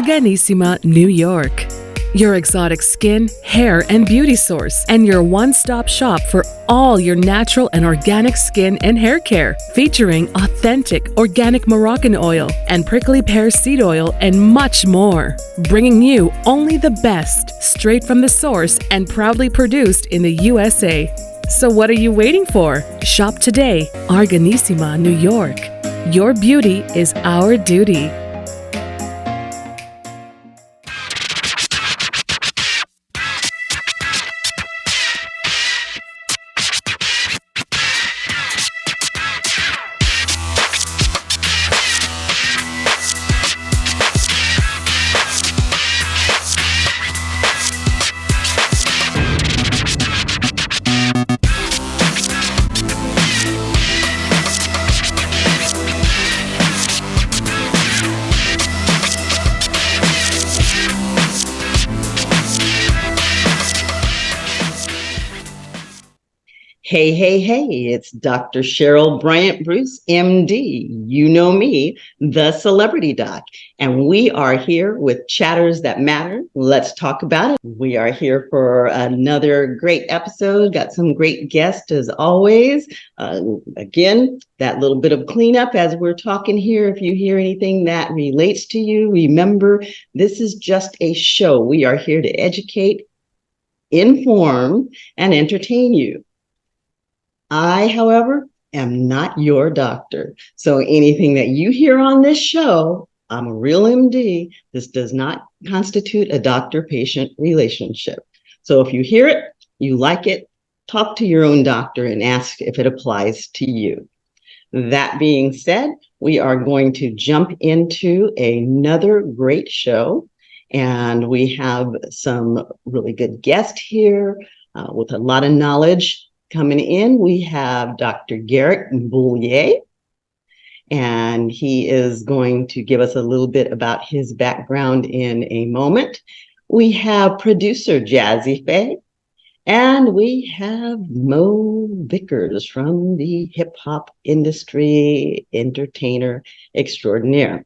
Arganissima, New York. Your exotic skin, hair, and beauty source, and your one-stop shop for all your natural and organic skin and hair care, featuring authentic organic Moroccan oil and prickly pear seed oil and much more. Bringing you only the best, straight from the source and proudly produced in the USA. So what are you waiting for? Shop today, Arganissima, New York. Your beauty is our duty. Hey, hey, hey, it's Dr. Cheryl Bryant Bruce, MD. You know me, the celebrity doc. And we are here with Chatters That Matter. Let's talk about it. We are here for another great episode. Got some great guests as always. Again, that little bit of cleanup as we're talking here. If you hear anything that relates to you, remember, this is just a show. We are here to educate, inform, and entertain you. I, however, am not your doctor. So anything that you hear on this show, I'm a real MD. This does not constitute a doctor-patient relationship. So if you hear it, you like it, talk to your own doctor and ask if it applies to you. That being said, we are going to jump into another great show. And we have some really good guests here with a lot of knowledge. Coming in, we have Dr. Garrick Beaulier, and he is going to give us a little bit about his background in a moment. We have producer Jazze, and we have Moe Vickers from the hip hop industry, entertainer extraordinaire.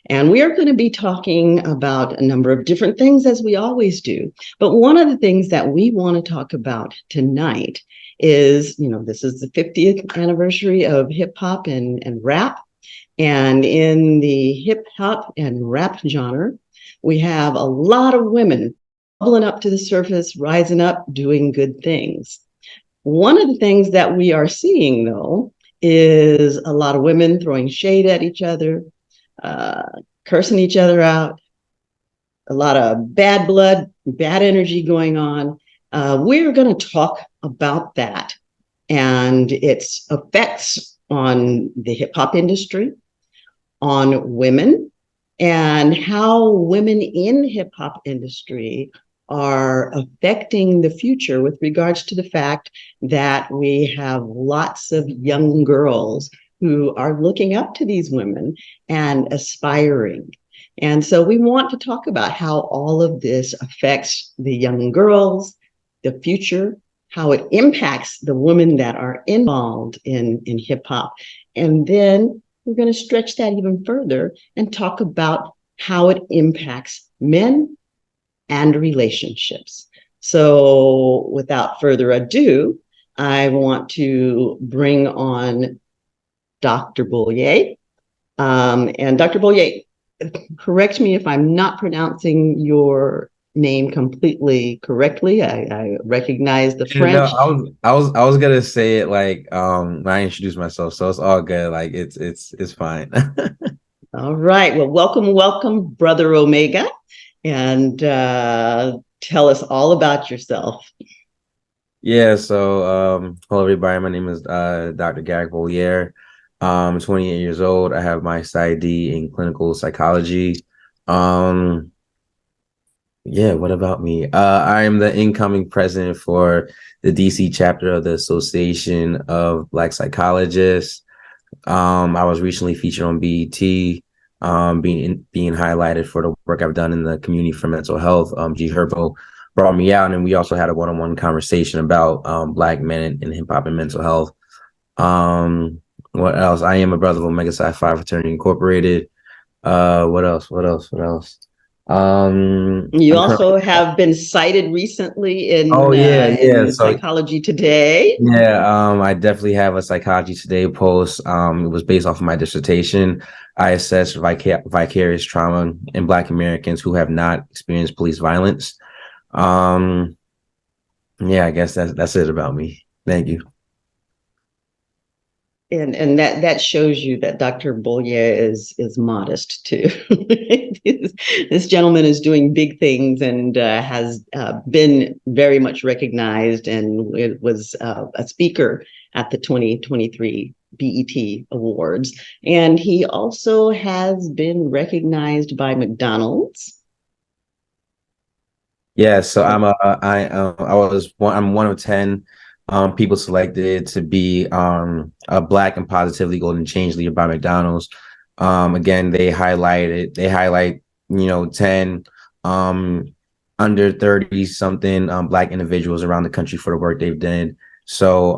And we are going to be talking about a number of different things, as we always do. But one of the things that we want to talk about tonight is, this is the 50th anniversary of hip hop and rap. And in the hip hop and rap genre, we have a lot of women bubbling up to the surface, rising up, doing good things. One of the things that we are seeing, though, is a lot of women throwing shade at each other, cursing each other out, a lot of bad blood, bad energy going on. We're going to talk about that and its effects on the hip hop industry, on women, and how women in hip hop industry are affecting the future with regards to the fact that we have lots of young girls who are looking up to these women and aspiring. And so we want to talk about how all of this affects the young girls, the future, how it impacts the women that are involved in hip hop. And then we're going to stretch that even further and talk about how it impacts men and relationships. So without further ado, I want to bring on Dr. Beaulier. And Dr. Beaulier, correct me if I'm not pronouncing your name completely correctly. I recognize the French. I was gonna say it like when I introduced myself, so it's all good. Like it's fine. All right. Well, welcome, Brother Omega, and tell us all about yourself. Yeah. So hello everybody. My name is Dr. Garrick Beaulier. I'm 28 years old. I have my PsyD in clinical psychology. Yeah, what about me? I am the incoming president for the DC chapter of the Association of Black Psychologists. I was recently featured on BET, being highlighted for the work I've done in the community for mental health. G Herbo brought me out, and we also had a one-on-one conversation about Black men in hip hop and mental health. What else? I am a brother of Omega Psi Phi Fraternity Incorporated. What else? You I'm also currently. have been cited recently Oh yeah, yeah. in So Psychology Today. yeah, I definitely have a Psychology Today post. It was based off of my dissertation. I assess vicarious trauma in Black Americans who have not experienced police violence. Um, yeah, I guess that's it about me. Thank you. And that shows you that Dr. Beaulier is modest too. This gentleman is doing big things and has been very much recognized, and it was a speaker at the 2023 BET Awards. And he also has been recognized by McDonald's. Yeah, so I'm one of 10 people selected to be a Black and positively golden change leader by McDonald's. Again, they highlight 10 um under 30 something Black individuals around the country for the work they've done. So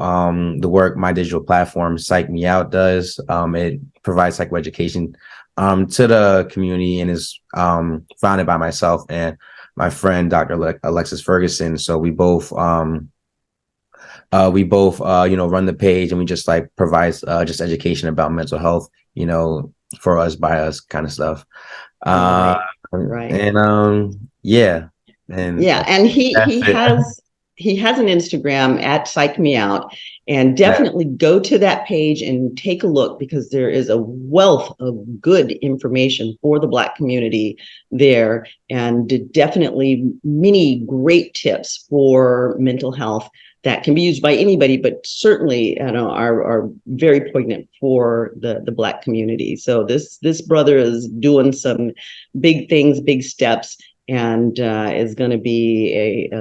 the work my digital platform Psych Me Out does, it provides psychoeducation to the community and is founded by myself and my friend Dr. Alexis Ferguson. So we both run the page, and we just like provides just education about mental health, for us by us kind of stuff. Uh Right, right. and yeah, and Yeah, and that's it. he has an Instagram at Psych Me Out, and Yeah. definitely go to that page and take a look, because there is a wealth of good information for the Black community there, and definitely many great tips for mental health that can be used by anybody, but certainly are very poignant for the Black community. So this brother is doing some big things, big steps, and is going to be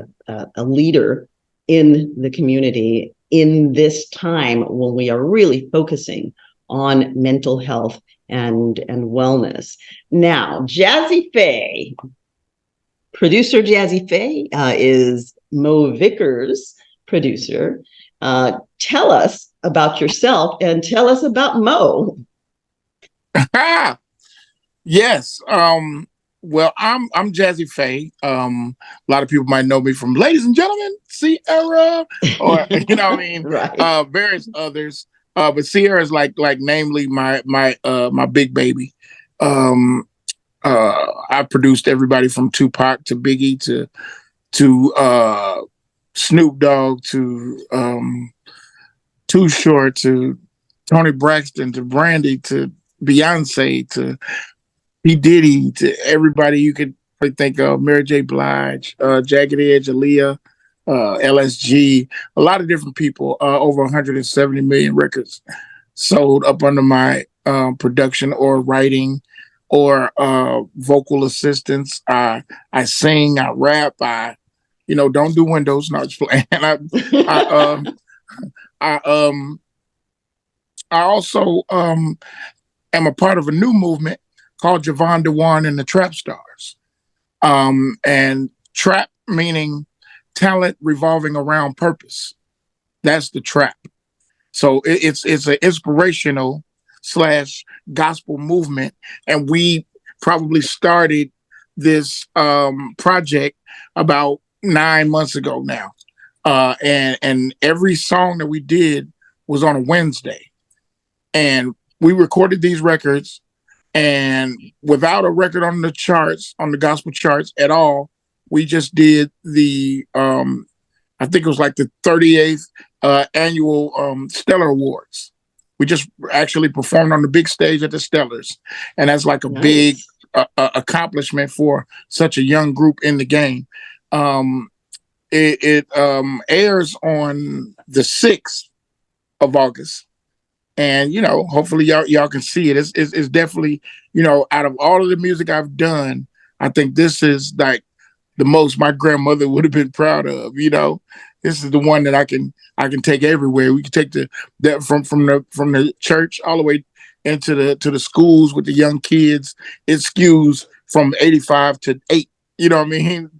a leader in the community in this time when we are really focusing on mental health and wellness. Now, Jazze Faye, producer Jazze Faye, is Moe Vickers' producer. Tell us about yourself and tell us about Moe. Yes. Well, I'm Jazze Faye. A lot of people might know me from "Ladies and Gentlemen, Sierra," or what I mean, Right. various others. But Sierra is like namely my big baby. Um, I produced everybody from Tupac to Biggie to Snoop Dogg to Too Short to Tony Braxton to Brandy to Beyonce to P. Diddy to everybody you could think of, Mary J. Blige, Jagged Edge, Aaliyah, LSG, a lot of different people, over 170 million records sold up under my production or writing or vocal assistance. I sing, I rap, don't do windows, not just playing. I, um, I also am a part of a new movement called Javon DeWan and the Trap Stars. And trap meaning talent revolving around purpose. That's the trap. So it's an inspirational / gospel movement. And we probably started this project about 9 months ago now. And every song that we did was on a Wednesday. And we recorded these records, and without a record on the charts, on the gospel charts at all, we just did the I think it was like the 38th annual Stellar Awards. We just actually performed on the big stage at the Stellars, and that's like a Nice. big accomplishment for such a young group in the game. It airs on the 6th of August. And hopefully y'all can see it. It's definitely, out of all of the music I've done, I think this is like the most my grandmother would have been proud of. This is the one that I can take everywhere. We can take that from the church all the way into the schools with the young kids. It skews from 85 to 8. You know what I mean?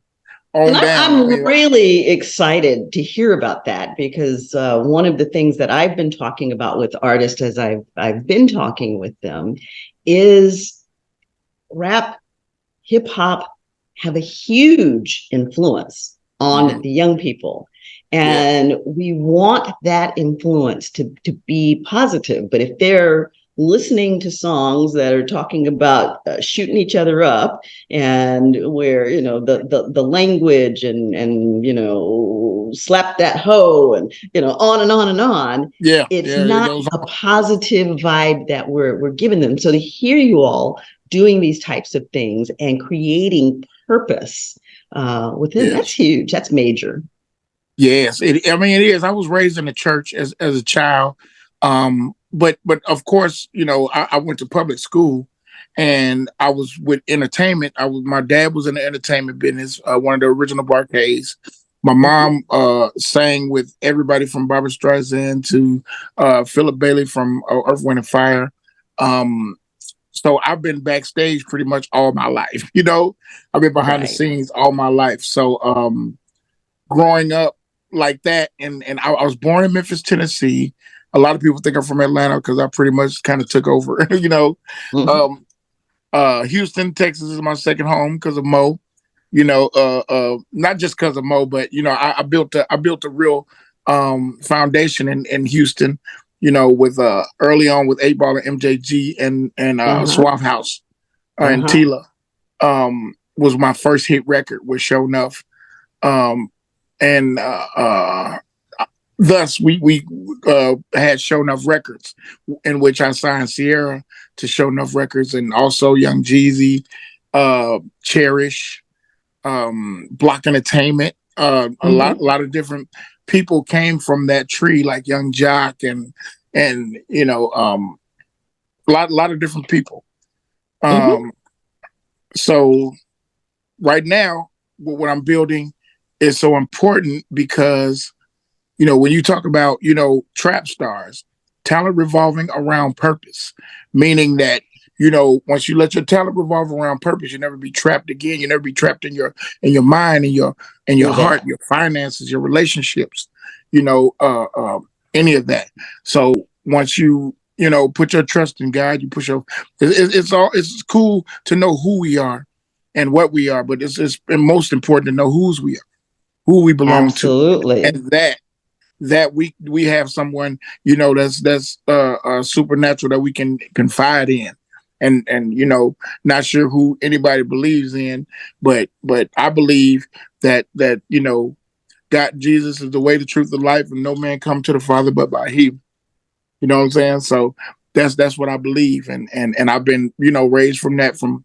And On down. I'm really excited to hear about that, because one of the things that I've been talking about with artists as I've been talking with them is rap, hip hop, have a huge influence on the young people. And we want that influence to be positive. But if they're listening to songs that are talking about shooting each other up, and where, you know, the language and you know, slap that hoe, and, you know, on and on and on, it's not a positive vibe that we're giving them. So to hear you all doing these types of things and creating purpose within, that's huge. That's major. Yes, it is. I was raised in the church as a child, but of course, you know, I went to public school, and I was with entertainment. My dad was in the entertainment business, one of the original Barcades. My mom sang with everybody from Barbra Streisand to Philip Bailey from Earth, Wind and Fire. So I've been backstage pretty much all my life. You know, I've been behind the scenes all my life. So growing up like that, and I was born in Memphis, Tennessee. A lot of people think I'm from Atlanta because I pretty much kind of took over. You know, Houston, Texas is my second home because of Moe. You know, not just because of Moe, but you know, I built a real foundation in Houston. You know, with early on with 8 Ball and MJG and Swap House and Tila was my first hit record with Show Enough. And thus we had Show Enough Records, in which I signed Sierra to Show Enough Records, and also Young Jazze, Cherish, Block Entertainment. A lot of different people came from that tree, like Young Jock and you know, a lot of different people. So right now, what I'm building is so important because, you know, when you talk about, you know, trap stars, talent revolving around purpose, meaning that, you know, once you let your talent revolve around purpose, you never be trapped again. You never be trapped in your mind and your heart, your finances, your relationships, you know, any of that. So once you know, put your trust in God, you put your, it's cool to know who we are and what we are, but it's most important to know whose we are, who we belong to, and that we have someone, you know, that's supernatural that we can confide in, and you know, not sure who anybody believes in, but I believe that you know, God, Jesus is the way, the truth, the life, and no man come to the Father but by Him. You know what I'm saying? So that's what I believe, and I've been, you know, raised from that from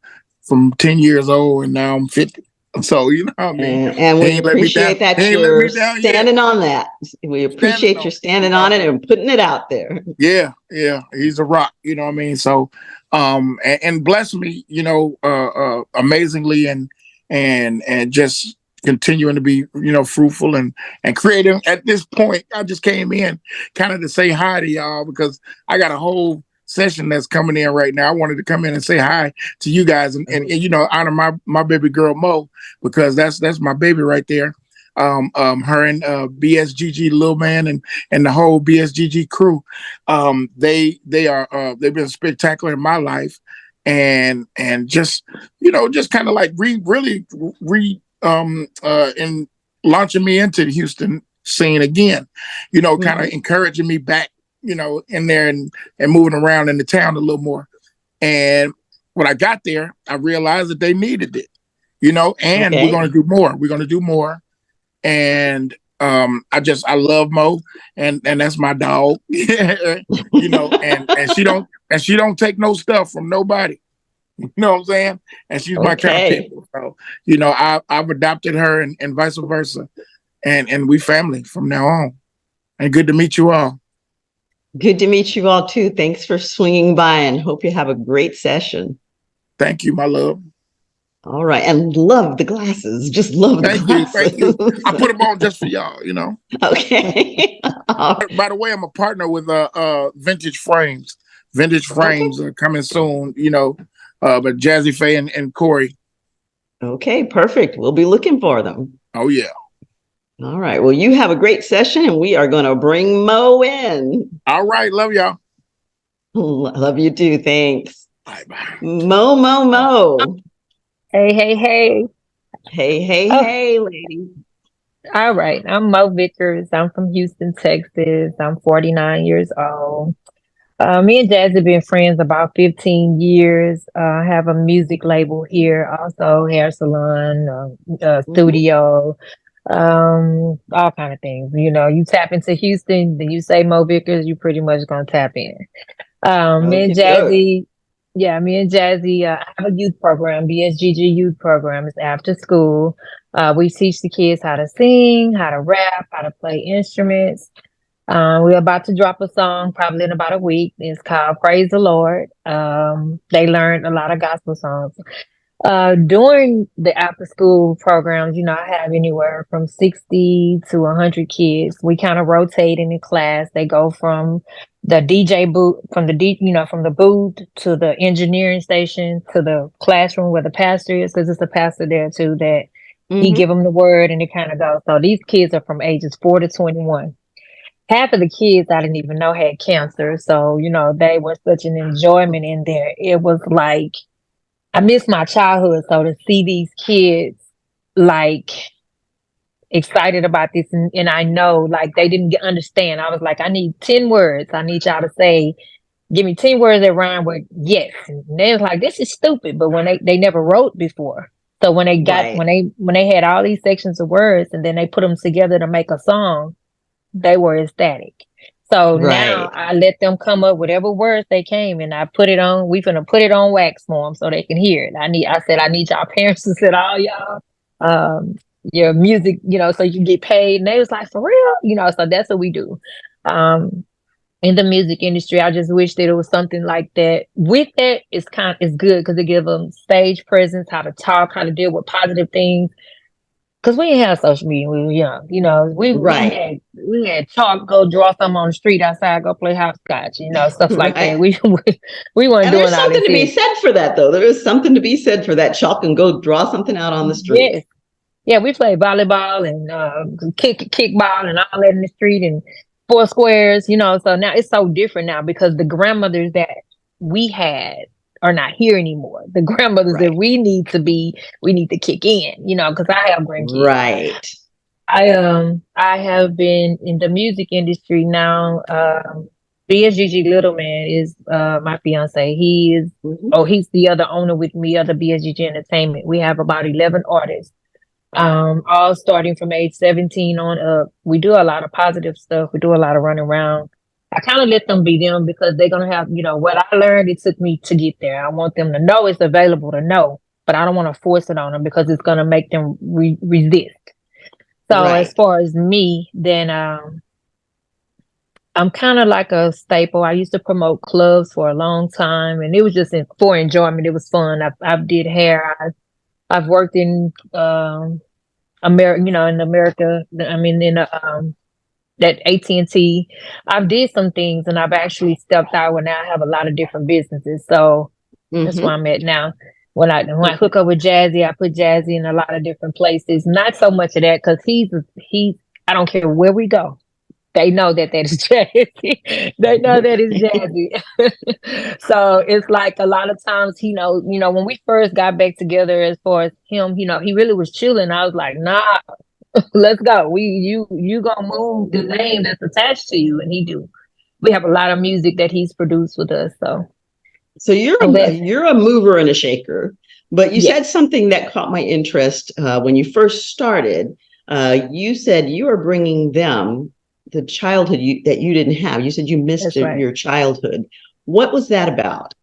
10 years old, and now I'm 50. So, you know what I mean? And we appreciate that you're standing on that. We appreciate you standing on it and putting it out there. Yeah. He's a rock, you know what I mean? So, and bless me, you know, amazingly, and just continuing to be, you know, fruitful and creative. At this point, I just came in kind of to say hi to y'all because I got a whole session that's coming in right now. I wanted to come in and say hi to you guys and you know, honor my baby girl Moe, because that's my baby right there. Her and BSGG Lil Man and the whole BSGG crew. They are they've been spectacular in my life, and just, you know, just kind of like really in launching me into the Houston scene again, you know, kind of encouraging me back, you know, in there and moving around in the town a little more. And when I got there, I realized that they needed it, you know, and we're going to do more. We're going to do more. And I love Moe, and that's my dog, you know, and she don't take no stuff from nobody. You know what I'm saying? And she's my kind of people. So, you know, I've adopted her and vice versa. And we family from now on. And good to meet you all. Good to meet you all too. Thanks for swinging by, and hope you have a great session. Thank you, my love. All right. And love the glasses. Just love the glasses. Thank you. I put them on just for y'all, you know. Okay. By the way, I'm a partner with Vintage Frames. Vintage Frames are coming soon, you know. But Jazze Faye and Corey. Okay, perfect. We'll be looking for them. Oh, yeah. All right. Well, you have a great session, and we are going to bring Moe in. All right. Love y'all. Love you too. Thanks. Bye-bye. Moe. Hey. Hey, hey, Oh, hey, lady. all right. I'm Moe Vickers. I'm from Houston, Texas. I'm 49 years old. Me and Jazze have been friends about 15 years. I have a music label here, also hair salon, Mhm. studio, all kind of things. You know, you tap into Houston, then you say Moe Vickers, you pretty much gonna tap in. Me and Okay, doke. Jazzy, yeah, me and Jazzy, I have a youth program, BSGG youth program. It's after school. We teach the kids how to sing, how to rap, how to play instruments. We're about to drop a song probably in about a week. It's called Praise the Lord. They learned a lot of gospel songs. During the after school programs, you know, I have anywhere from 60 to 100 kids. We kind of rotate in the class. They go from the DJ booth, from the booth to the engineering station to the classroom where the pastor is, because it's a pastor there too that he Hmm. give them the word and it kind of goes. So these kids are from ages 4 to 21. Half of the kids I didn't even know had cancer. So, you know, they were such an enjoyment in there. It was like, I miss my childhood. So to see these kids like excited about this, and I know like they didn't understand. I was like, I need 10 words. I need y'all to say, give me 10 words that rhyme with yes. And they was like, this is stupid. But when they never wrote before. So when they got Right, when they had all these sections of words and then they put them together to make a song, they were ecstatic. So now right. I let them come up whatever words they came and I put it on. We finna put it on wax for them so they can hear it. I said I need y'all parents to sit all y'all your music, you know, so you can get paid. And they was like, for real, you know. So that's what we do. Um, in the music industry, I just wish that it was something like that. With that, it's good because it gives them stage presence, how to talk, how to deal with positive things. Because we didn't have social media when we were young. You know, Right, we had chalk, go draw something on the street outside, go play hopscotch, you know, stuff like that. right. We weren't And there's doing all something this to be here. said for that, though. There is something to be said for that chalk and go draw something out on the street. Yes. Yeah, we played volleyball and kickball and all that in the street and four squares, you know. So now it's so different now because the grandmothers that we had are not here anymore. The grandmothers that Right, we need to kick in, you know, because I have grandkids. right. I have been in the music industry now. BSGG Littleman is my fiance. Hmm. He's the other owner with me, other BSGG Entertainment. We have about 11 artists, all starting from age 17 on up. We do a lot of positive stuff. We do a lot of running around. I kind of let them be them because they're gonna have, you know, what I learned. It took me to get there. I want them to know it's available to know, but I don't want to force it on them because it's gonna make them resist. So as Right. far as me, then I'm kind of like a staple. I used to promote clubs for a long time, and it was just for enjoyment. It was fun. I did hair. I've worked in America, you know, in America. I mean, in that AT&T. I've did some things, and I've actually stepped out where now I have a lot of different businesses. So that's where Hmm. I'm at now. When I hook up with Jazzy, I put Jazzy in a lot of different places. Not so much of that because he's. I don't care where we go. They know that is Jazzy. They know that is Jazzy. So it's like a lot of times, when we first got back together, as far as him, he really was chilling. I was like, nah, let's go. You gonna move the name that's attached to you, and he do. We have a lot of music that he's produced with us. So So you're I'm glad. you're a mover and a shaker, but you Yes, said something that caught my interest when you first started. You said you are bringing them the childhood that you didn't have. You said you missed that's right. your childhood. What was that about?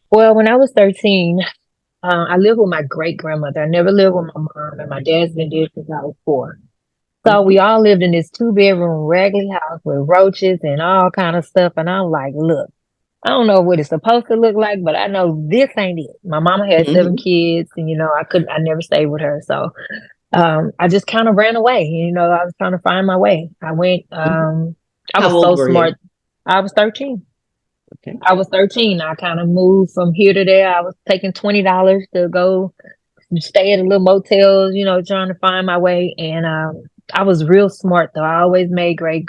Well, when I was 13, I lived with my great grandmother. I never lived with my mom, and my dad's been dead since I was 4. So we Hmm. all lived in this 2-bedroom raggedy house with roaches and all kind of stuff. And I'm like, look, I don't know what it's supposed to look like, but I know this ain't it. My mama had 7 Hmm. kids, and I never stayed with her. So I just kind of ran away. I was trying to find my way. I How was old so were smart. you? I was 13. Okay. I was 13. I kind of moved from here to there. I was taking $20 to go stay at a little motels, trying to find my way. And I was real smart though. I always made great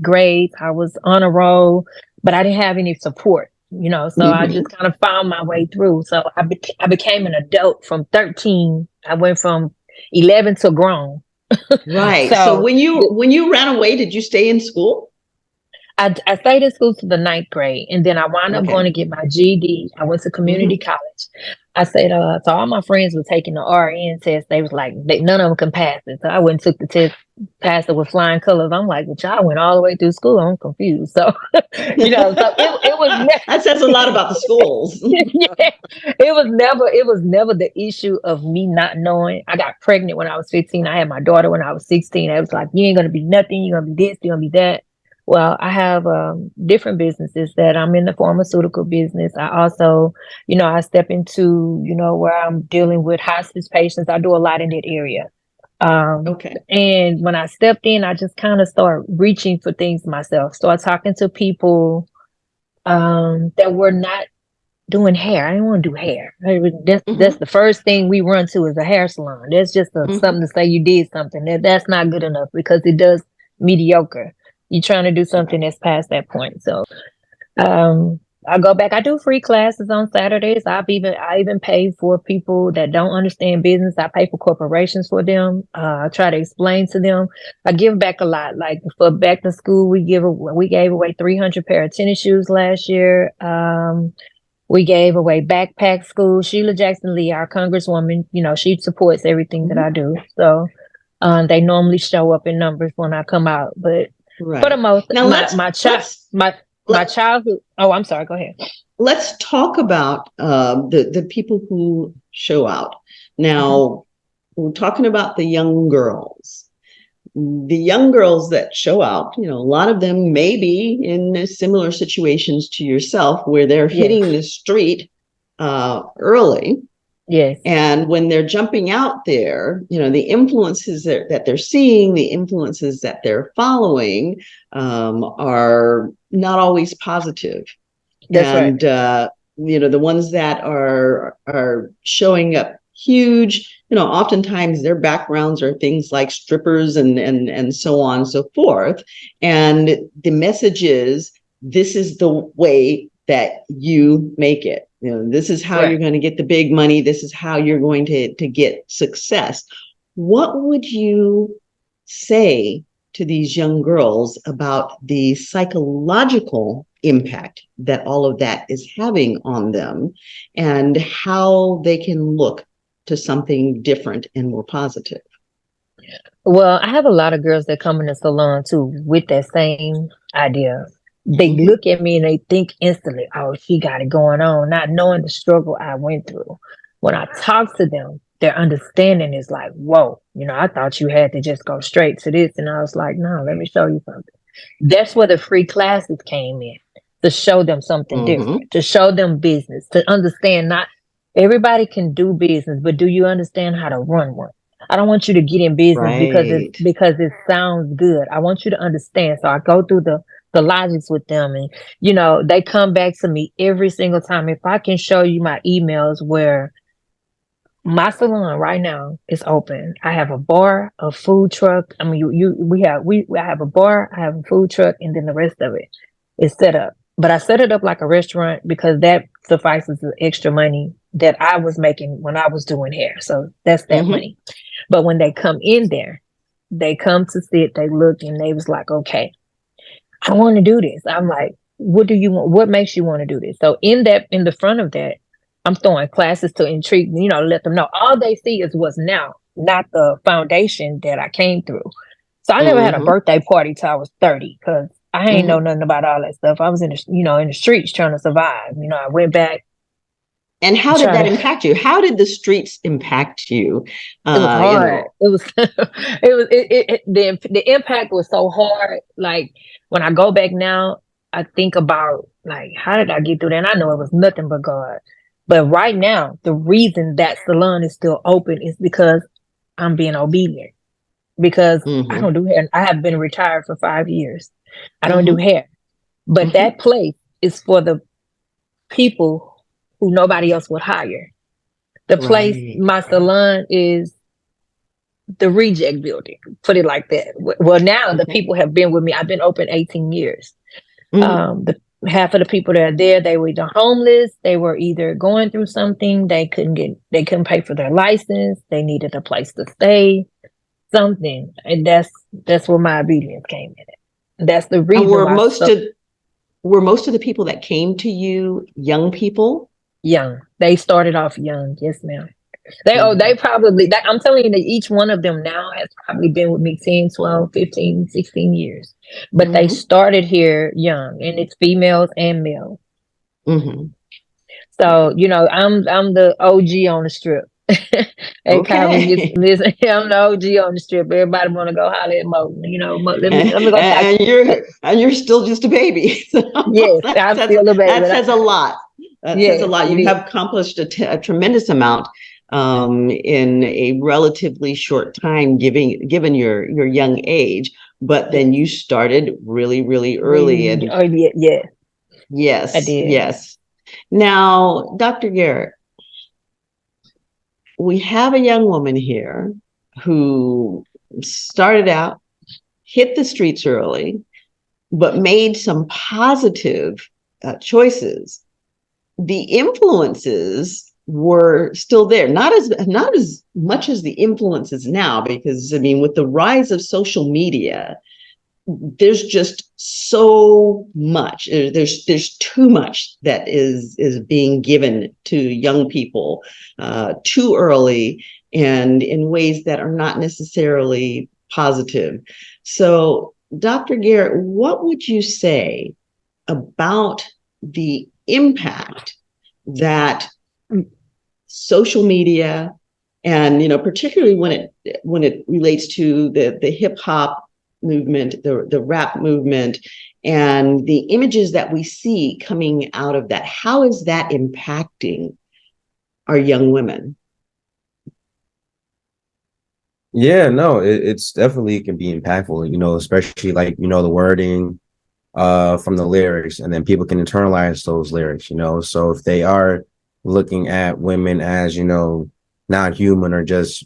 grades. I was on a roll, but I didn't have any support, so I Hmm. just kind of found my way through. So I became an adult from 13 I went from 11 to grown. Right. So So when you ran away, did you stay in school? I stayed in school to the ninth grade, and then I wound up going Okay. to get my GED. I went to community Hmm. college. I said, so all my friends were taking the RN test. They was like, none of them can pass it. So I went and took the test, passed it with flying colors. I'm like, but y'all went all the way through school. I'm confused. So, so it was That says a lot about the schools. yeah, it was never the issue of me not knowing. I got pregnant when I was 15. I had my daughter when I was 16. I was like, you ain't gonna be nothing, you're gonna be this, you're gonna be that. Well, I have different businesses that I'm in the pharmaceutical business. I also, I step into, where I'm dealing with hospice patients. I do a lot in that area. Okay. And when I stepped in, I just kind of start reaching for things myself. Start talking to people that were not doing hair. I didn't want to do hair. That's Hmm. the first thing we run to is a hair salon. That's just Hmm. something to say you did something. That's not good enough because it does mediocre. You're trying to do something Right. that's past that point. So um, I go back. I do free classes on Saturdays. I even pay for people that don't understand business. I pay for corporations for them. I try to explain to them. I give back a lot. Like for back to school, we gave away 300 pair of tennis shoes last year. We gave away backpack school. Sheila Jackson Lee, our congresswoman, she supports everything that Hmm. I do. So they normally show up in numbers when I come out. But for the Right. most, Now my let, childhood. Oh, I'm sorry. Go ahead. let's talk about the people who show out. Mhm. Now, we're talking about the young girls. The young girls that show out, a lot of them may be in similar situations to yourself where they're Yes. hitting the street early. Yes. And when they're jumping out there, the influences that they're seeing, the influences that they're following are not always positive. That's right. And the ones that are showing up huge, oftentimes their backgrounds are things like strippers and so on and so forth. And the message is, this is the way that you make it. This is how you're Right. going to get the big money. This is how you're going to get success. What would you say to these young girls about the psychological impact that all of that is having on them and how they can look to something different and more positive? Well, I have a lot of girls that come in the salon too with that same idea. They Mm-hmm. look at me and they think instantly, oh, she got it going on, not knowing the struggle I went through. When I talk to them, their understanding is like, whoa, I thought you had to just go straight to this. And I was like, no, let me show you something. That's where the free classes came in, to show them something Mm-hmm. different, to show them business, to understand not everybody can do business, but do you understand how to run one? I don't want you to get in business Right. because it sounds good. I want you to understand. So I go through the logics with them, and they come back to me every single time. If I can show you my emails where my salon right now is open. I have a bar, a food truck. I mean, I have a bar, I have a food truck, and then the rest of it is set up. But I set it up like a restaurant because that suffices the extra money that I was making when I was doing hair. So that's that Mm-hmm. money. But when they come in there, they come to sit, they look, and they was like, okay, I want to do this. I'm like, what do you want? What makes you want to do this? So in the front of that, I'm throwing classes to intrigue, let them know. All they see is what's now, not the foundation that I came through. So I never had a Mm-hmm. birthday party till I was 30 because I ain't know Mm-hmm. nothing about all that stuff. I was in the streets trying to survive. I went back And to how did try that to. impact you? How did the streets impact you? It was You hard. know, It was. The impact was so hard. Like when I go back now, I think about like how did I get through that? And I know it was nothing but God. But right now, the reason that salon is still open is because I'm being obedient. Because I mm-hmm. don't do hair. I have been retired for 5 years. I don't do Mm-hmm. hair. But Mm-hmm. that place is for the people who nobody else would hire. The place, Right. my salon is the reject building, put it like that. Well, now the Okay. people have been with me. I've been open 18 years. Mm-hmm. The half of the people that are there, they were either homeless, they were either going through something, they couldn't pay for their license, they needed a place to stay, something. And that's where my obedience came in it. That's the And reason were why most of the people that came to you young people? young. They started off young, yes, ma'am. They Mhm. they probably I'm telling you that each one of them now has probably been with me 10, 12, 15, 16 years. But they Mhm. started here young, and it's females and males. Mhm. So, I'm the OG on the strip. They call me Okay. Miss I'm the OG on the strip. Everybody want to go holler at Mo. and, Let me go talk. and you're still just a baby. So Yes, that I'm says still a baby. that says a lot. That says a Yes, lot. it You is. have accomplished a tremendous amount in a relatively short time, given your young age. But then Yes. you started really, really early, Really, and oh yeah, yeah, I yes, did. yes. Now, Dr. Garrett, we have a young woman here who started out, hit the streets early, but made some positive choices. The influences were still there, not as much as the influences now, because I mean, with the rise of social media, there's just so much. There's too much that is being given to young people too early and in ways that are not necessarily positive. So, Dr. Garrett, what would you say about the impact that social media, and particularly when it relates to the hip hop movement, the rap movement, and the images that we see coming out of that, how is that impacting our young women? Yeah, no, it's definitely can be impactful, especially like, the wording from the lyrics, and then people can internalize those lyrics, so if they are looking at women as, not human, or just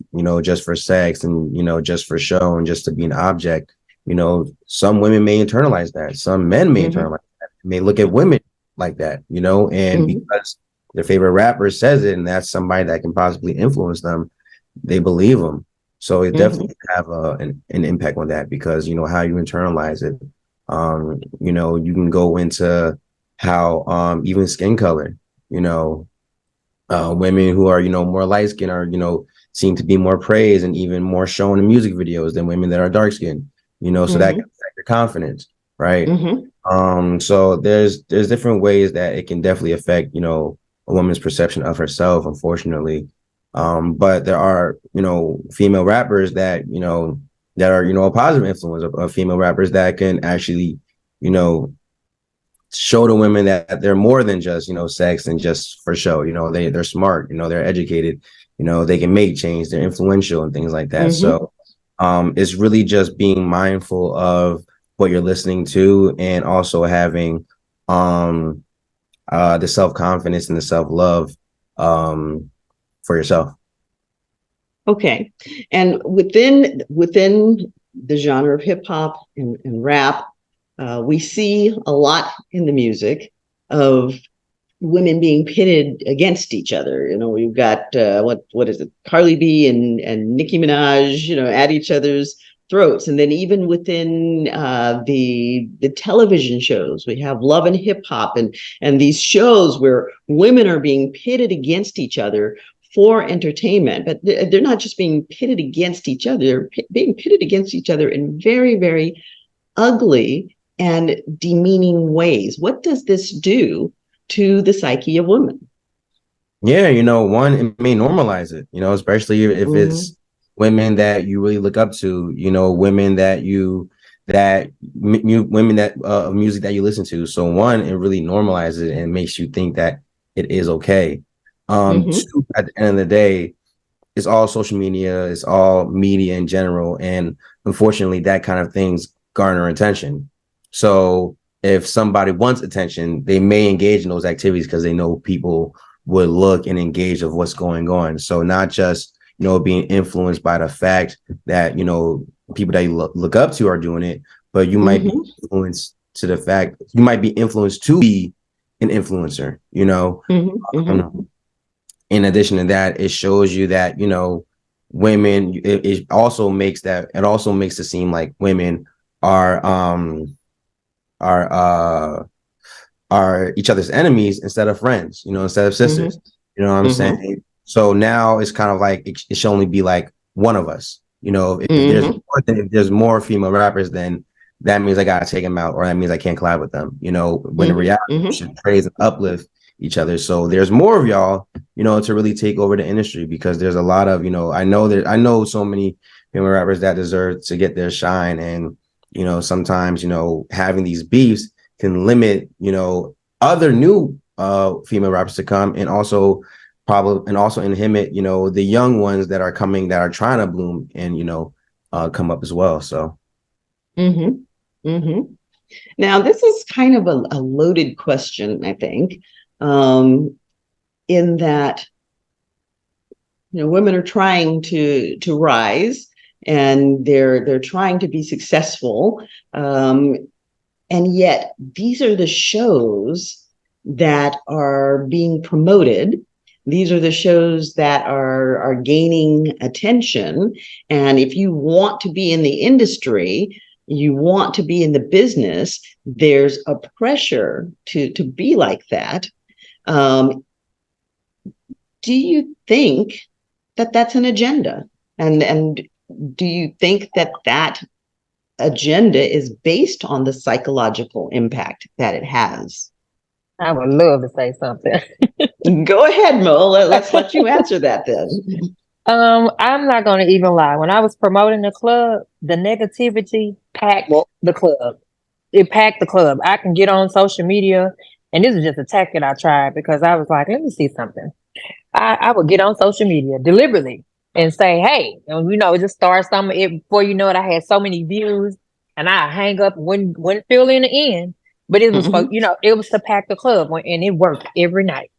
for sex, and just for show, and just to be an object, some women may internalize that, some men may Mm-hmm. internalize that, may look at women like that, and Mm-hmm. because their favorite rapper says it, and that's somebody that can possibly influence them, they believe them. So it Mm-hmm. definitely have an impact on that, because how you internalize it. You can go into how even skin color, women who are, more light skinned are, seem to be more praised and even more shown in music videos than women that are dark skinned, so that Mm-hmm. can affect your confidence, right? Mm-hmm. So there's different ways that it can definitely affect, a woman's perception of herself, unfortunately. But there are, female rappers that are, a positive influence of female rappers that can actually, you know, show the women that they're more than just, sex and just for show. They're smart, they're educated, they can make change, they're influential and things like that. Mm-hmm. So it's really just being mindful of what you're listening to, and also having the self-confidence and the self-love for yourself. Okay. And within the genre of hip hop and rap, we see a lot in the music of women being pitted against each other. We've got what is it, Carly B and Nicki Minaj, at each other's throats. And then even within the television shows, we have Love and Hip Hop, and these shows where women are being pitted against each other for entertainment. But they're not just being pitted against each other; they're being pitted against each other in very, very ugly and demeaning ways. What does this do to the psyche of women? Yeah, one, it may normalize it, especially if Mm-hmm. it's women that you really look up to, women women that music that you listen to. So one, it really normalizes it and makes you think that it is okay. Mm-hmm. Two, at the end of the day, it's all social media, it's all media in general, and unfortunately, that kind of things garner attention. So if somebody wants attention, they may engage in those activities because they know people would look and engage of what's going on. So not just, being influenced by the fact that, people that you look up to are doing it, but you might be Mm-hmm. influenced to the fact you might be influenced to be an influencer, you know. In addition to that, it shows you that, you know, women, it also makes it seem like women are each other's enemies instead of friends, you know, instead of sisters. You know what I'm saying? So now it's kind of like it should only be like one of us. You know, if there's more female rappers, then that means I gotta take them out, or that means I can't collab with them. You know, when in reality we should praise and uplift each other. So there's more of y'all, you know, to really take over the industry, because there's a lot of, you know, I know so many female rappers that deserve to get their shine, and you know, sometimes, you know, having these beefs can limit, you know, other new female rappers to come, and also inhibit, you know, the young ones that are coming, that are trying to bloom and, you know, come up as well. So now this is kind of a loaded question, I think, in that, you know, women are trying to rise, and they're trying to be successful, and yet these are the shows that are being promoted. These are the shows that are gaining attention. And if you want to be in the industry, you want to be in the business, there's a pressure to be like that. Do you think that that's an agenda? And do you think that that agenda is based on the psychological impact that it has? I would love to say something. Go ahead, Mo. Let's let you answer that then. I'm not going to even lie. When I was promoting the club, the negativity packed the club. It packed the club. I can get on social media, and this is just a tactic I tried, because I was like, let me see something. I would get on social media deliberately and say, hey, and, you know, just start something. Before you know it, I had so many views, and I hang up, wouldn't feel in the end. But it was for, you know, it was to pack the club, and it worked every night.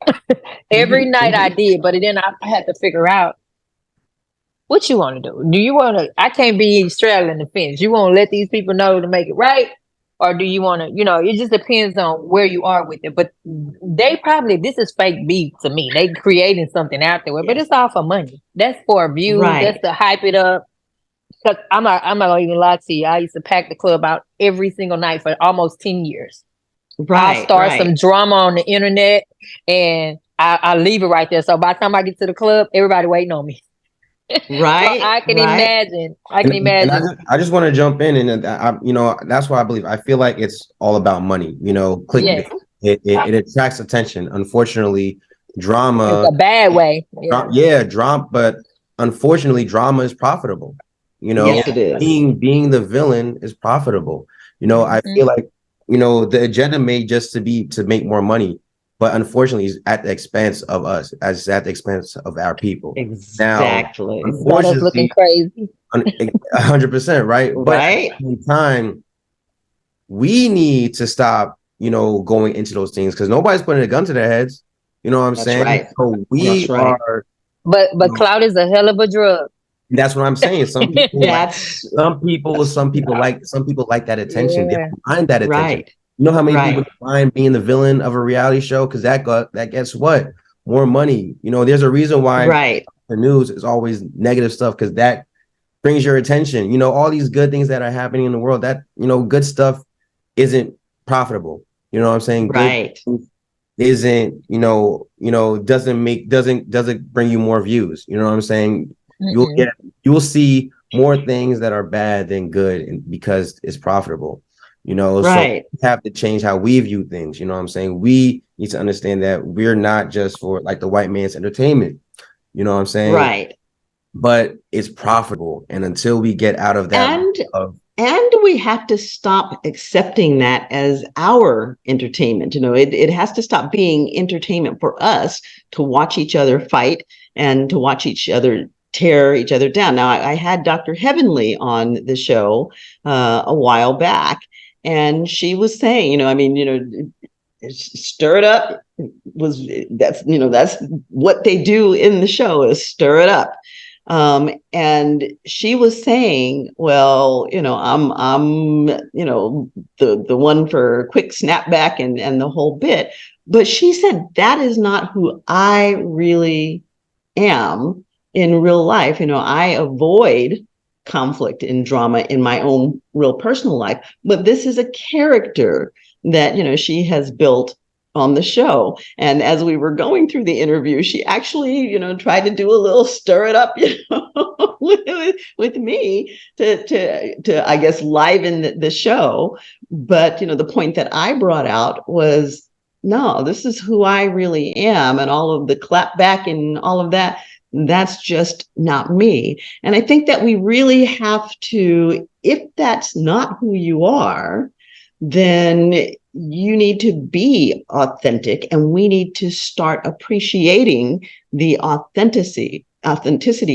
Every night I did, but then I had to figure out what you want to do. Do you want to? I can't be straddling the fence. You want to let these people know to make it right, or do you want to? You know, it just depends on where you are with it. But this is fake beef to me. They creating something out there, but it's all for money. That's for views. Right. That's to hype it up. Cause I'm not gonna even lie to you. I used to pack the club out every single night for almost 10 years. I'll start some drama on the internet, and I leave it right there. So by the time I get to the club, everybody waiting on me. Right. So I can imagine. And I just want to jump in, and you know, that's why I feel like it's all about money. You know, clickbait. Yes. It attracts attention. Unfortunately, drama. It's a bad way. Drama. But unfortunately, drama is profitable. You know, yes, it is. Being the villain is profitable. You know, I feel like, you know, the agenda made just to make more money, but unfortunately, it's at the expense of us, as at the expense of our people. Exactly. Now, unfortunately, looking crazy. 100%, right? But at the same time, we need to stop, you know, going into those things, because nobody's putting a gun to their heads. You know what I'm saying? Right. So we are. But clout is a hell of a drug. That's what I'm saying. Some people, some people like that attention. They don't mind that attention. Right. You know how many people find being the villain of a reality show? Because that gets what? More money. You know, there's a reason why the news is always negative stuff, because that brings your attention. You know, all these good things that are happening in the world, that, you know, good stuff isn't profitable. You know what I'm saying? Right. Good isn't, you know, doesn't bring you more views. You know what I'm saying? You will see more things that are bad than good, because it's profitable, you know. So we have to change how we view things. You know what I'm saying? We need to understand that we're not just for like the white man's entertainment. You know what I'm saying? Right. But it's profitable, and until we get out of that, and we have to stop accepting that as our entertainment. You know, it has to stop being entertainment for us to watch each other fight and to watch each other tear each other down. Now, I had Dr. Heavenly on the show a while back, and she was saying, you know, I mean, you know, stir it up that's what they do in the show, is stir it up. And she was saying, well, I'm the one for quick snapback and the whole bit. But she said that is not who I really am in real life. I avoid conflict and drama in my own real personal life, but this is a character that she has built on the show. And as we were going through the interview, she actually tried to do a little stir it up with me to I guess liven the show. But the point that I brought out was, no, this is who I really am, and all of the clap back and all of that, that's just not me. And I think that we really have to, if that's not who you are, then you need to be authentic, and we need to start appreciating the authenticity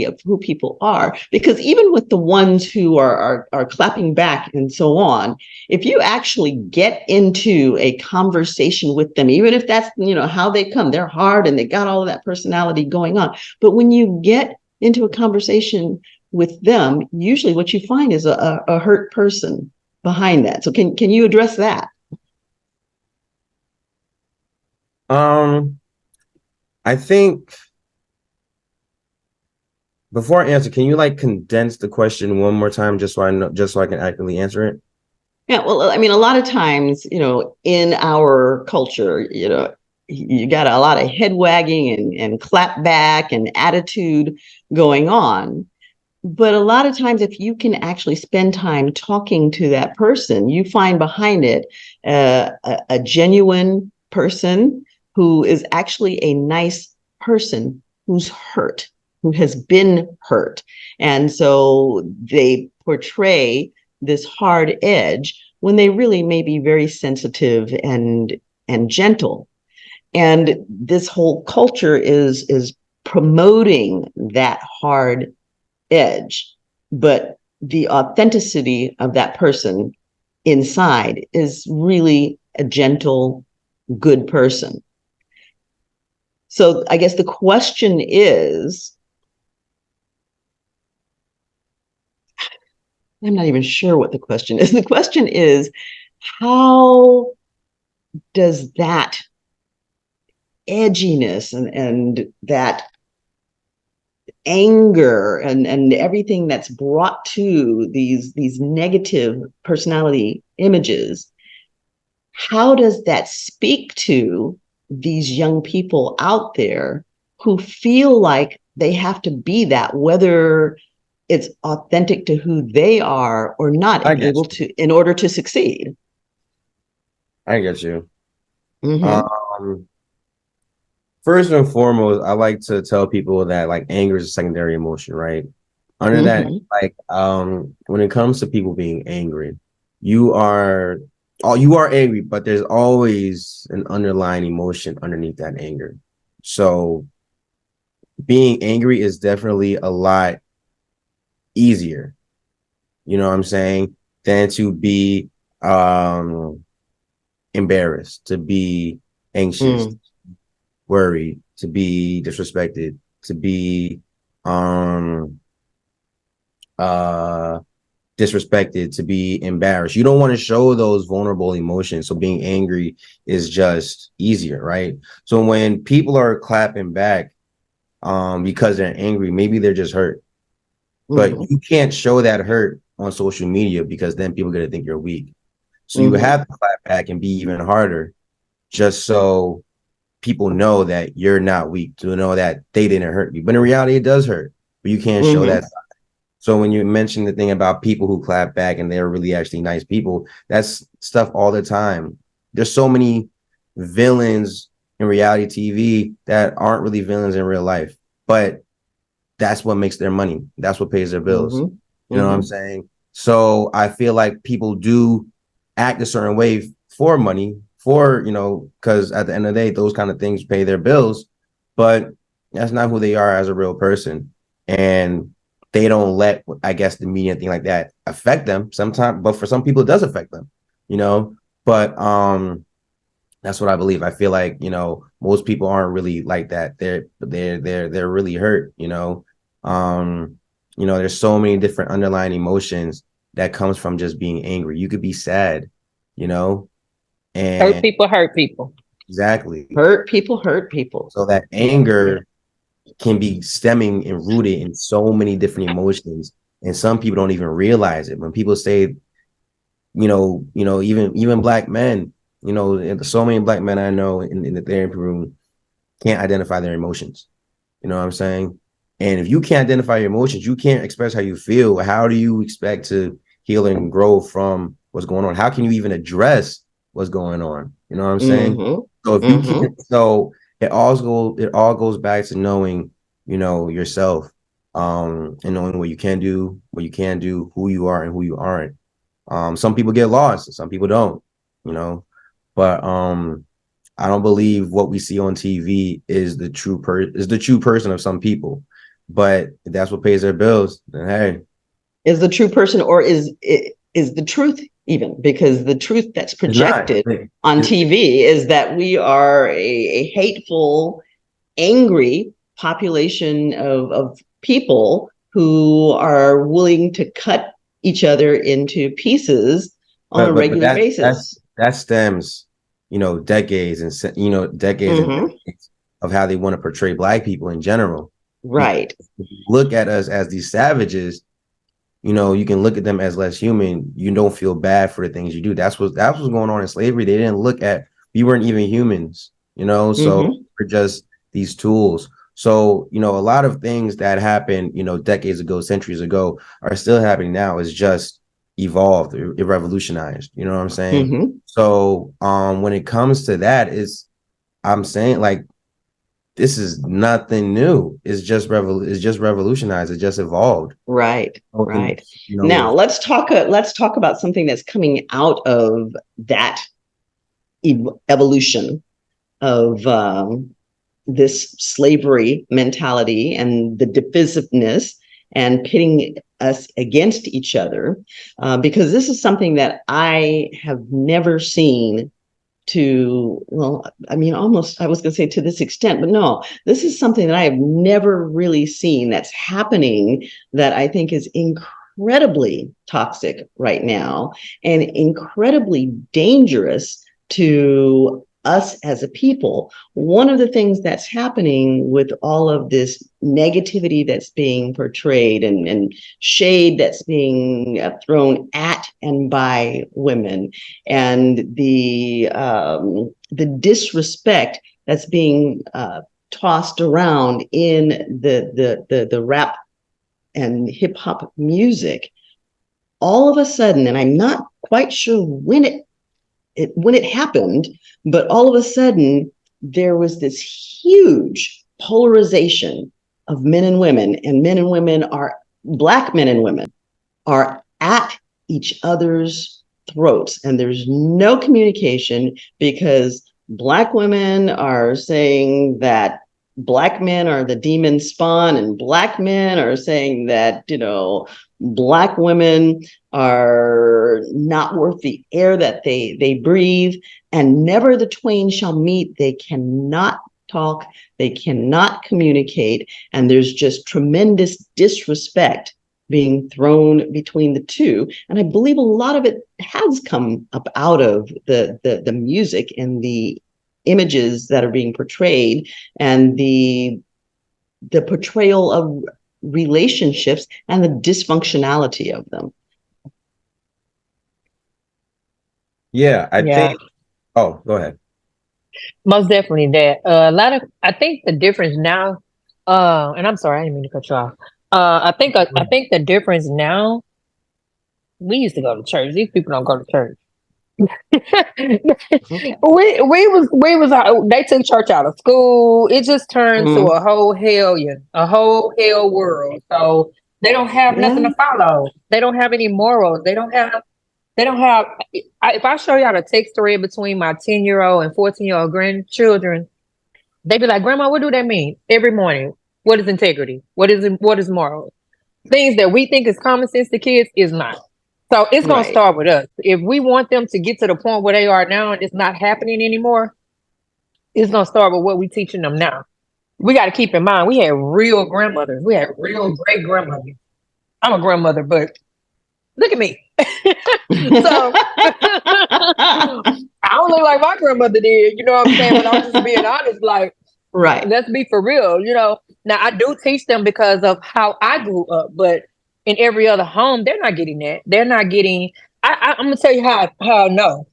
of who people are. Because even with the ones who are clapping back and so on, if you actually get into a conversation with them, even if that's how they come, they're hard and they got all of that personality going on, but when you get into a conversation with them, usually what you find is a hurt person behind that. So can you address that? I think before I answer, can you condense the question one more time just so I know, just so I can accurately answer it? Yeah, well, I mean, a lot of times, in our culture, you got a lot of head wagging and clap back and attitude going on. But a lot of times, if you can actually spend time talking to that person, you find behind it a genuine person who is actually a nice person who's hurt, who has been hurt. And so they portray this hard edge when they really may be very sensitive and gentle. And this whole culture is promoting that hard edge, but the authenticity of that person inside is really a gentle, good person. So I guess the question is, I'm not even sure what the question is. The question is, how does that edginess and that anger and everything that's brought to these negative personality images, how does that speak to these young people out there who feel like they have to be that, whether it's authentic to who they are or not, in order to succeed? I get you. Mm-hmm. First and foremost, I like to tell people that anger is a secondary emotion, right? Under that, when it comes to people being angry, you are angry, but there's always an underlying emotion underneath that anger. So being angry is definitely a lot easier, you know what I'm saying, than to be embarrassed, to be anxious, worried, to be disrespected, to be disrespected, to be embarrassed. You don't want to show those vulnerable emotions. So being angry is just easier, right? So when people are clapping back because they're angry, maybe they're just hurt. But you can't show that hurt on social media because then people are going to think you're weak. So you have to clap back and be even harder just so people know that you're not weak, to know that they didn't hurt you. But in reality, it does hurt, but you can't show that. So when you mention the thing about people who clap back and they're really actually nice people, that's stuff all the time. There's so many villains in reality TV that aren't really villains in real life, but that's what makes their money. That's what pays their bills. You know what I'm saying? So I feel like people do act a certain way for money, because at the end of the day, those kind of things pay their bills, but that's not who they are as a real person. And they don't let, I guess, the media and thing like that affect them sometimes, but for some people it does affect them, but that's what I believe. I feel like, most people aren't really like that. They're really hurt, There's so many different underlying emotions that comes from just being angry. You could be sad, Hurt and people hurt people. exactly. Hurt people hurt people. So that anger can be stemming and rooted in so many different emotions, and some people don't even realize it. When people say, even black men, and so many black men I know in the therapy room can't identify their emotions. You know what I'm saying? And if you can't identify your emotions, you can't express how you feel. How do you expect to heal and grow from what's going on? How can you even address what's going on? You know what I'm saying? Mm-hmm. So if you Mm-hmm. can't, so it all goes back to knowing, yourself, and knowing what you can do, who you are and who you aren't. Some people get lost, some people don't, but I don't believe what we see on TV is the true person of some people. But if that's what pays their bills, then hey. Is the true person, or is the truth even? Because the truth that's It's not. projected on TV is that we are a hateful, angry population of people who are willing to cut each other into pieces on a but regular that basis. that stems, decades and decades and Mm-hmm. decades of how they want to portray Black people in general. Because Right. if you look at us as these savages, you can look at them as less human. You don't feel bad for the things you do. That's what's going on in slavery. They didn't look at, we weren't even humans, so Mm-hmm. we're just these tools. So, a lot of things that happened, decades ago, centuries ago are still happening now. It's just evolved, it revolutionized. You know what I'm saying? Mm-hmm. So, when it comes to that, I'm saying, like, this is nothing new. It's just revolutionized. It just evolved. Right. And, Right. Now let's talk about something that's coming out of that evolution of this slavery mentality and the divisiveness and pitting us against each other, because this is something that I have never seen almost, I was going to say to this extent, but no, this is something that I have never really seen that's happening, that I think is incredibly toxic right now and incredibly dangerous to us as a people. One of the things that's happening with all of this negativity that's being portrayed and shade that's being thrown at and by women, and the disrespect that's being tossed around in the rap and hip hop music, all of a sudden, and I'm not quite sure when it happened, but all of a sudden there was this huge polarization of men and women, and men and women are Black men and women are at each other's throats, and there's no communication, because Black women are saying that Black men are the demon spawn, and Black men are saying that Black women are not worth the air that they breathe, and never the twain shall meet. They cannot talk, they cannot communicate, and there's just tremendous disrespect being thrown between the two. And I believe a lot of it has come up out of the music and the images that are being portrayed, and the portrayal of relationships and the dysfunctionality of them. Yeah, I Yeah, think. Oh, go ahead. most definitely that. I think the difference now, and I'm sorry, I didn't mean to cut you off. I think the difference now, we used to go to church. These people don't go to church. They took church out of school. It just turned to Mm, a whole hell world. So they don't have nothing yeah, to follow. They don't have any morals. They don't have. If I show y'all the text thread between my 10-year-old and 14-year-old grandchildren, they be like, "Grandma, what do that mean?" Every morning, what is integrity? What is moral? Things that we think is common sense to kids is not. So it's gonna right. start with us. If we want them to get to the point where they are now and it's not happening anymore, it's gonna start with what we teaching them now. we got to keep in mind, we had real grandmothers. We had real great grandmothers. I'm a grandmother, but look at me. So I don't look like my grandmother did. You know what I'm saying? But I'm just being honest. Like, Right. let's be for real. Now I do teach them because of how I grew up, but in every other home, they're not getting that. They're not getting. I'm gonna tell you how I know.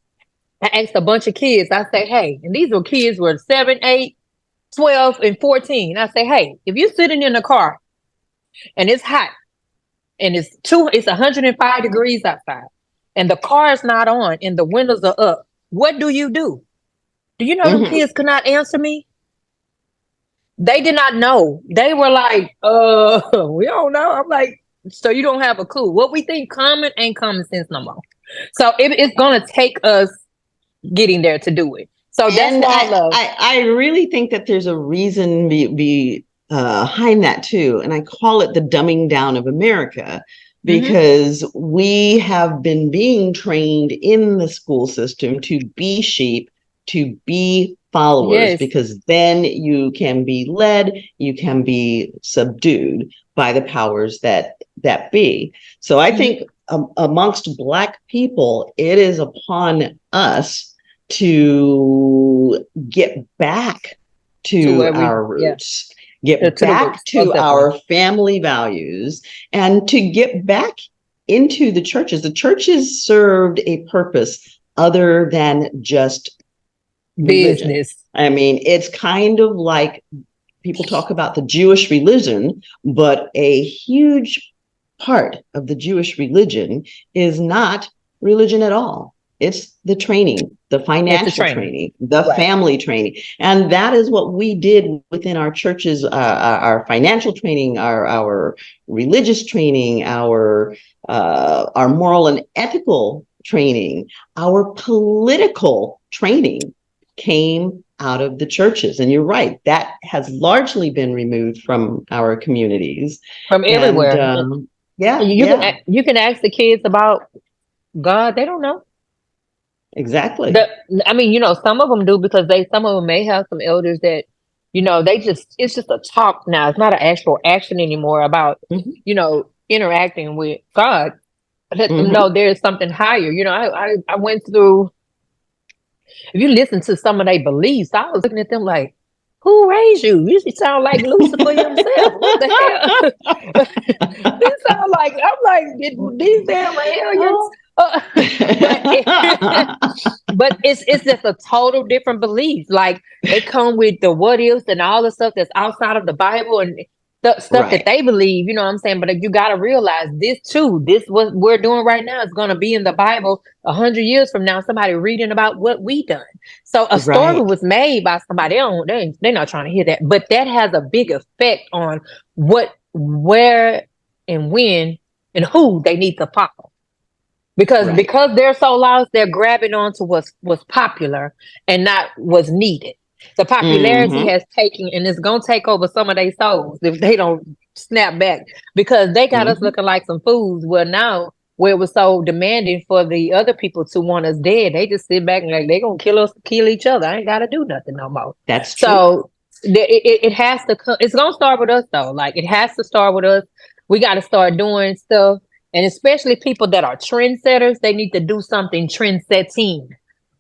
I asked a bunch of kids. I say, hey, and these were kids were 7, 8, 12, and 14. I say, hey, if you're sitting in a car and it's hot and it's 105 degrees outside and the car is not on and the windows are up, what do you do? Do you know them kids could not answer me? They did not know. They were like, we don't know. I'm like, so you don't have a clue. What we think common ain't common sense no more. So it's gonna take us getting there to do it. So that's And why I love. I really think that there's a reason behind that too. And I call it the dumbing down of America, because we have been being trained in the school system to be sheep, to be followers, because then you can be led, you can be subdued by the powers that be. So I think amongst Black people, it is upon us to get back to our roots, get back to our family values, and to get back into the churches. The churches served a purpose other than just religion. Business. I mean, it's kind of like people talk about the Jewish religion, but a huge part of the Jewish religion is not religion at all. It's the training, the financial training, the family training. And that is what we did within our churches, our financial training, our religious training, our moral and ethical training, our political training came out of the churches. And you're right, that has largely been removed from our communities. From everywhere. You can ask the kids about God, they don't know. Exactly. Some of them do, because some of them may have some elders that, it's just a talk now. It's not an actual action anymore about, interacting with God. Let them know there's something higher. I went through, if you listen to some of their beliefs, I was looking at them like, who raised you? You sound like Lucifer himself. What the hell? This sound like, I'm like, these damn aliens. But it's just a total different belief. Like, they come with the what ifs and all the stuff that's outside of the Bible and the stuff that they believe, you know what I'm saying? But you got to realize this what we're doing right now is going to be in the Bible 100 years from now, somebody reading about what we done. So a story was made by somebody. They're not trying to hear that, but that has a big effect on what, where, and when, and who they need to follow. Because they're so lost, they're grabbing onto what's popular and not what's needed. The popularity has taken, and it's gonna take over some of their souls if they don't snap back, because they got us looking like some fools. Well, now where it was so demanding for the other people to want us dead, they just sit back and like, they gonna kill us, kill each other. I ain't gotta do nothing no more. That's true. So it has to come. It's gonna start with us though. Like, it has to start with us. We got to start doing stuff, and especially people that are trendsetters, they need to do something trendsetting.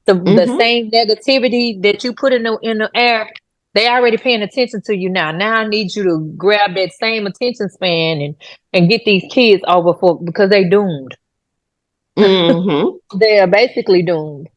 The same negativity that you put in the air, they already paying attention to you now. Now I need you to grab that same attention span and get these kids over because they doomed. They are basically doomed.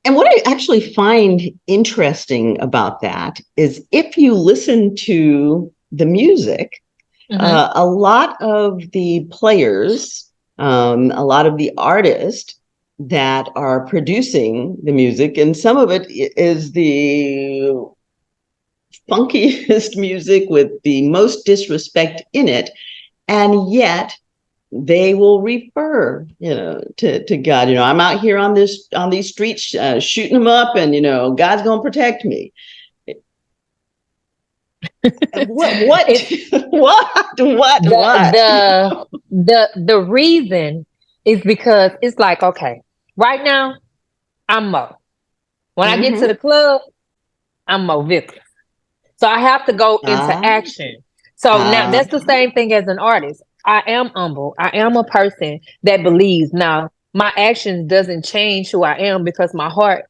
And what I actually find interesting about that is, if you listen to the music, a lot of the players, a lot of the artists that are producing the music, and some of it is the funkiest music with the most disrespect in it, and yet they will refer, to God. I'm out here on these streets shooting them up, and God's gonna protect me. What? The reason is because it's like, okay, right now I'm Moe. When I get to the club, I'm Moe Vickers. So I have to go into Ah, action. So now ah, that's the same thing as an artist. I am humble. I am a person that believes. Now, my actions doesn't change who I am because my heart,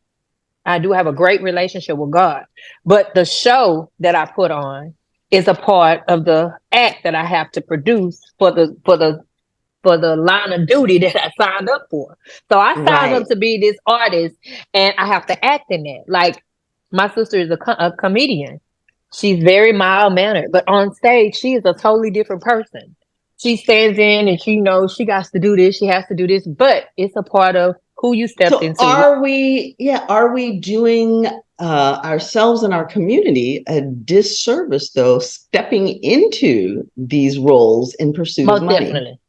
I do have a great relationship with God. But the show that I put on is a part of the act that I have to produce for the line of duty that I signed up for. So I signed up right. to be this artist and I have to act in that. Like my sister is a comedian. She's very mild mannered, but on stage, she is a totally different person. She stands in and she knows she got to do this, she has to do this, but it's a part of who you stepped So into. are we doing ourselves and our community a disservice though, stepping into these roles in pursuit of Most money? definitely.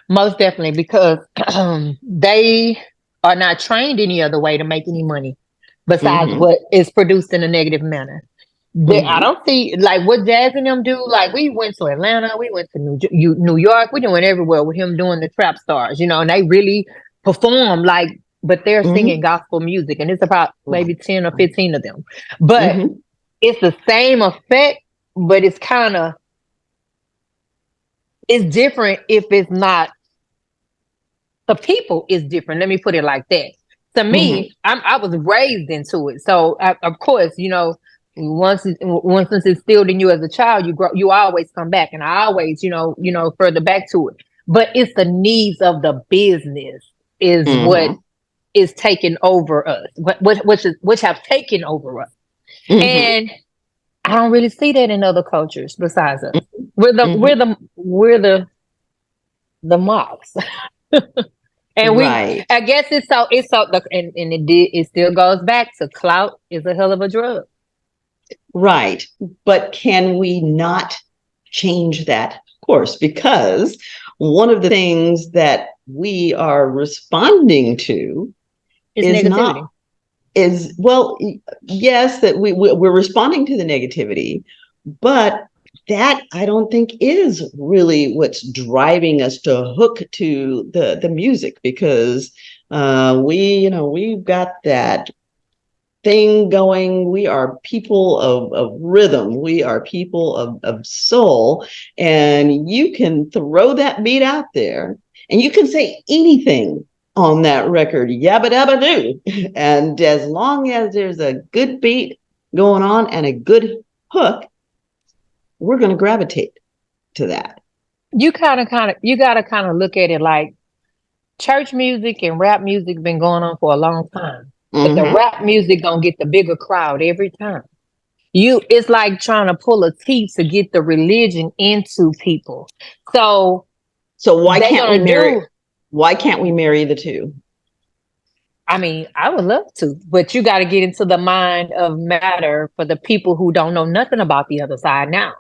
Most definitely, because they are not trained any other way to make any money besides Mm-hmm. what is produced in a negative manner. I Mm-hmm. don't see like what Jazz and them do. Like we went to Atlanta, we went to New York, we went everywhere with him doing the trap stars, you know, and they really perform like, but they're singing Mm-hmm. gospel music, and it's about Right. maybe 10 or 15 of them. But Mm-hmm. it's the same effect, but it's kind of it's different if it's not the people is different. Let me put it like that. To Mm-hmm. me, I was raised into it, so of course, you know, once it's instilled in you as a child, you grow, you always come back, and I always, further back to it. But it's the needs of the business is what Mm-hmm. is taking over us, which have taken over us, Mm-hmm. and I don't really see that in other cultures besides us. We're the Mm-hmm. we're the we're the mobs. And Right. I guess and it still goes back to clout is a hell of a drug. Right. But can we not change that course? Because one of the things that we are responding to It's is not negativity. is well, yes, that we're responding to the negativity, but that I don't think is really what's driving us to hook to the music, because we've got that thing going. We are people of rhythm. We are people of soul. And you can throw that beat out there and you can say anything on that record, yabba dabba do. And as long as there's a good beat going on and a good hook, we're going to gravitate to that. You gotta kind of look at it like church music and rap music been going on for a long time. But the Mm-hmm. rap music gonna get the bigger crowd every time. It's like trying to pull a teeth to get the religion into people. So So why they can't we gonna marry? do Why can't we marry the two? I mean, I would love to, but you got to get into the mind of matter for the people who don't know nothing about the other side now.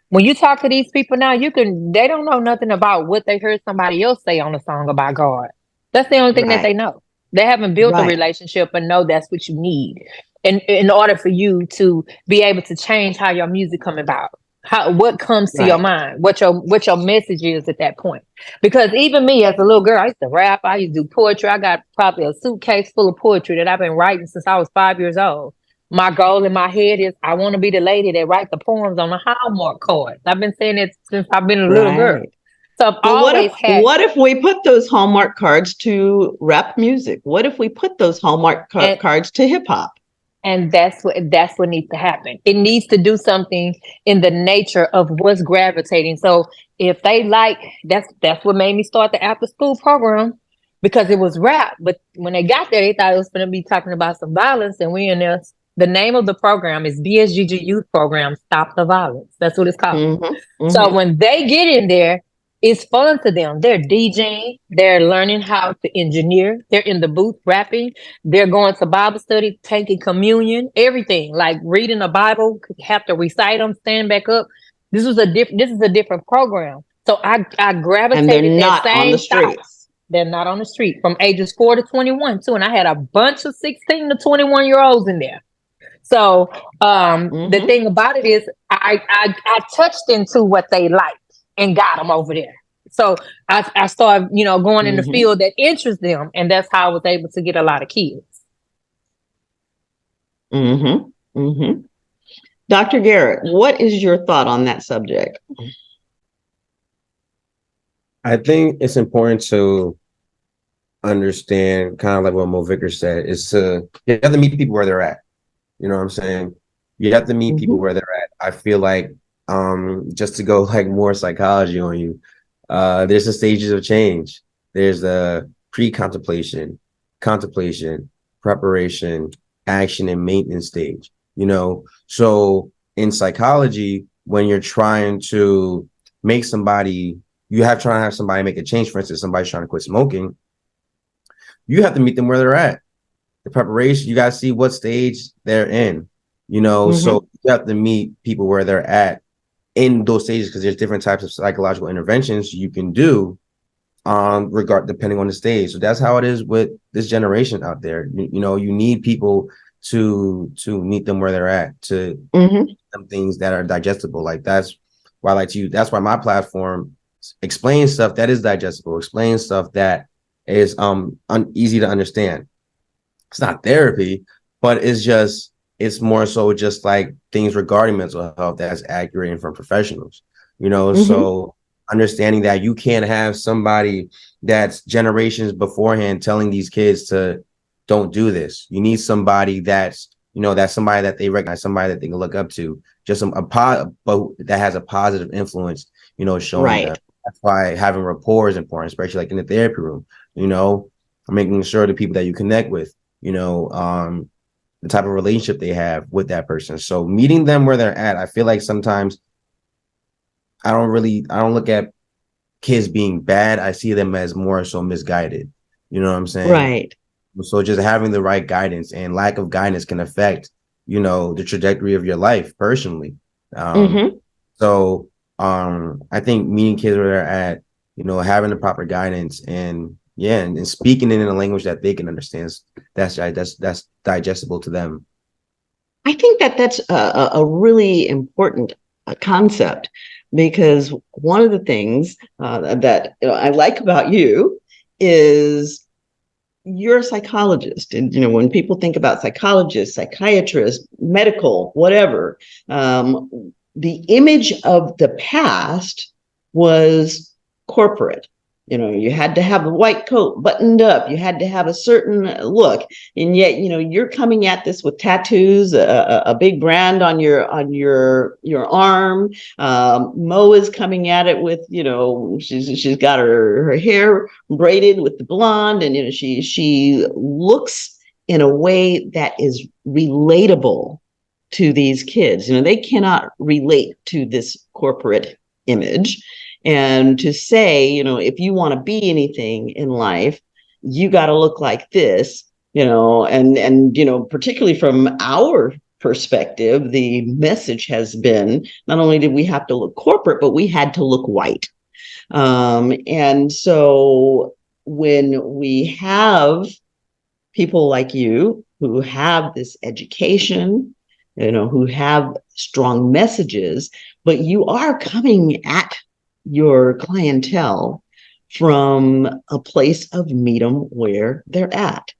When you talk to these people now, they don't know nothing about what they heard somebody else say on a song about God. That's the only thing that Right. they know. They haven't built a Right. relationship and know that's what you need in order for you to be able to change how your music come about. What comes to your Right. mind, what your message is at that point. Because even me as a little girl, I used to rap, I used to do poetry. I got probably a suitcase full of poetry that I've been writing since I was 5 years old. My goal in my head is I want to be the lady that write the poems on the Hallmark cards. I've been saying it since I've been a little girl. Right. So I've Well, always had, what if we put those Hallmark cards to rap music? What if we put those Hallmark and cards to hip hop? and that's what needs to happen. It needs to do something in the nature of what's gravitating. So if they like, that's what made me start the after school program, because it was rap. But when they got there, they thought it was going to be talking about some violence, and we in there. The name of the program is BSGG Youth Program Stop the Violence. That's what it's called. Mm-hmm. So Mm-hmm. when they get in there, it's fun to them. They're DJing, they're learning how to engineer, they're in the booth rapping, they're going to Bible study, taking communion, everything like reading the Bible, have to recite them, stand back up. This is a different program. So I And they're gravitated that not on the same thought. streets. They're not on the street from ages 4 to 21 too. And I had a bunch of 16 to 21-year-olds in there. So the Mm-hmm. thing about it is I touched into what they liked and got them over there. So I started, going in the Mm-hmm. field that interests them. And that's how I was able to get a lot of kids. Mm-hmm. Mm-hmm. Dr. Garrick, what is your thought on that subject? I think it's important to understand, kind of like what Moe Vickers said, is you have to meet people where they're at. You know what I'm saying? You have to meet people where they're at. I feel like, just to go like more psychology on you, there's the stages of change. There's the pre-contemplation, contemplation, preparation, action, and maintenance stage. So in psychology, when you're trying to make somebody, trying to have somebody make a change. For instance, somebody's trying to quit smoking. You have to meet them where they're at. The preparation, you got to see what stage they're in. So you have to meet people where they're at in those stages, because there's different types of psychological interventions you can do depending on the stage. So that's how it is with this generation out there. You need people to meet them where they're at, to them things that are digestible. Like that's why my platform explains stuff that is digestible, explains stuff that is easy to understand. It's not therapy, but it's more so just like things regarding mental health that's accurate and from professionals, so understanding that you can't have somebody that's generations beforehand telling these kids to don't do this. You need somebody that's somebody that they recognize, somebody that they can look up to, just but that has a positive influence, showing them. That's why having rapport is important, especially like in the therapy room, making sure the people that you connect with, the type of relationship they have with that person. So meeting them where they're at, I feel like sometimes I don't look at kids being bad. I see them as more so misguided. You know what I'm saying? Right. So just having the right guidance, and lack of guidance can affect, the trajectory of your life personally. So I think meeting kids where they're at, having the proper guidance and speaking in a language that they can understand, that's digestible to them. I think that's a really important concept, because one of the things that I like about you is you're a psychologist. And, when people think about psychologists, psychiatrists, medical, whatever, the image of the past was corporate. You had to have a white coat buttoned up. You had to have a certain look. And yet, you're coming at this with tattoos, a big brand on your arm. Mo is coming at it with, she's got her hair braided with the blonde, and she looks in a way that is relatable to these kids. They cannot relate to this corporate image. And to say, if you want to be anything in life, you got to look like this, and particularly from our perspective, the message has been, not only did we have to look corporate, but we had to look white. And so when we have people like you who have this education, who have strong messages, but you are coming at your clientele from a place of meet them where they're at,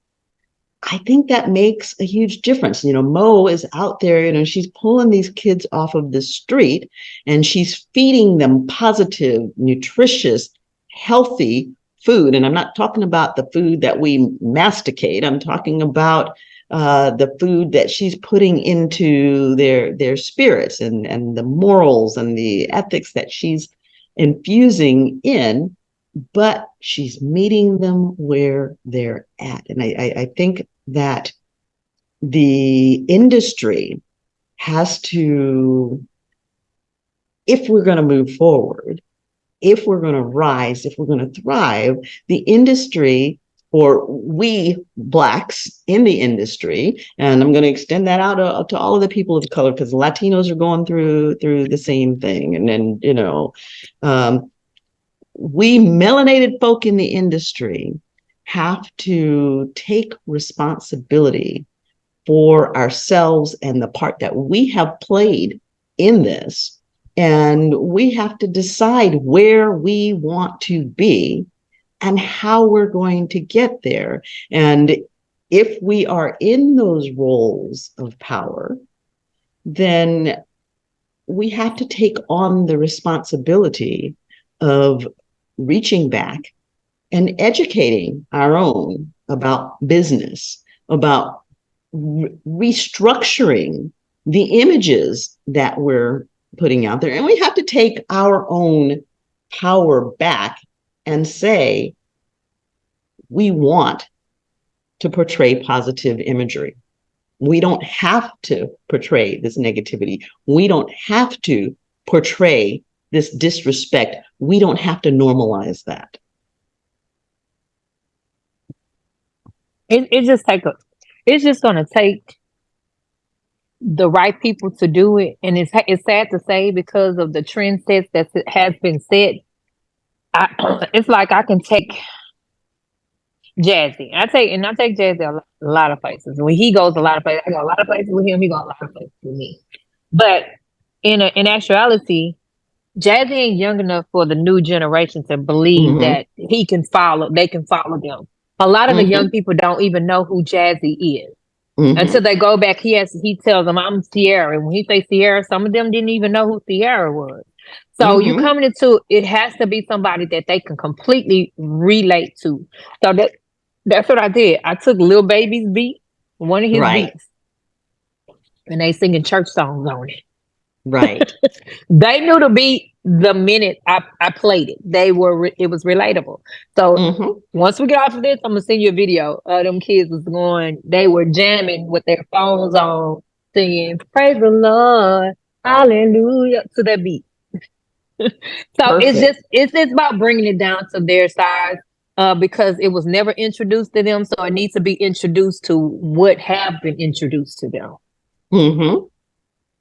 I think that makes a huge difference. Mo is out there, she's pulling these kids off of the street, and she's feeding them positive, nutritious, healthy food. And I'm not talking about the food that we masticate. I'm talking about the food that she's putting into their spirits, and the morals and the ethics that she's infusing in, but she's meeting them where they're at. And I think that the industry has to, if we're going to move forward, if we're going to rise, if we're going to thrive, the industry, or we Blacks in the industry, and I'm going to extend that out to all of the people of color, because Latinos are going through the same thing. And then, we melanated folk in the industry have to take responsibility for ourselves and the part that we have played in this. And we have to decide where we want to be and how we're going to get there. And if we are in those roles of power, then we have to take on the responsibility of reaching back and educating our own about business, about restructuring the images that we're putting out there. And we have to take our own power back and say, we want to portray positive imagery. We don't have to portray this negativity. We don't have to portray this disrespect. We don't have to normalize that. It's just going to take the right people to do it. And it's sad to say, because of the trend sets that has been set. It's like I can take Jazze. I take Jazze a lot of places. When he goes a lot of places, I go a lot of places with him. He goes a lot of places with me. But in actuality, Jazze ain't young enough for the new generation to believe that they can follow them. A lot of the young people don't even know who Jazze is until they go back. He tells them, I'm Sierra. And when he says Sierra, some of them didn't even know who Sierra was. So you coming into it has to be somebody that they can completely relate to. So that's what I did. I took Lil Baby's beat, one of his beats, and they singing church songs on it. Right. They knew the beat the minute I played it. It was relatable. So once we get off of this, I'm gonna send you a video. Them kids they were jamming with their phones on, singing "Praise the Lord, Hallelujah" to that beat. So Perfect. it's just about bringing it down to their size, because it was never introduced to them. So it needs to be introduced to what have been introduced to them.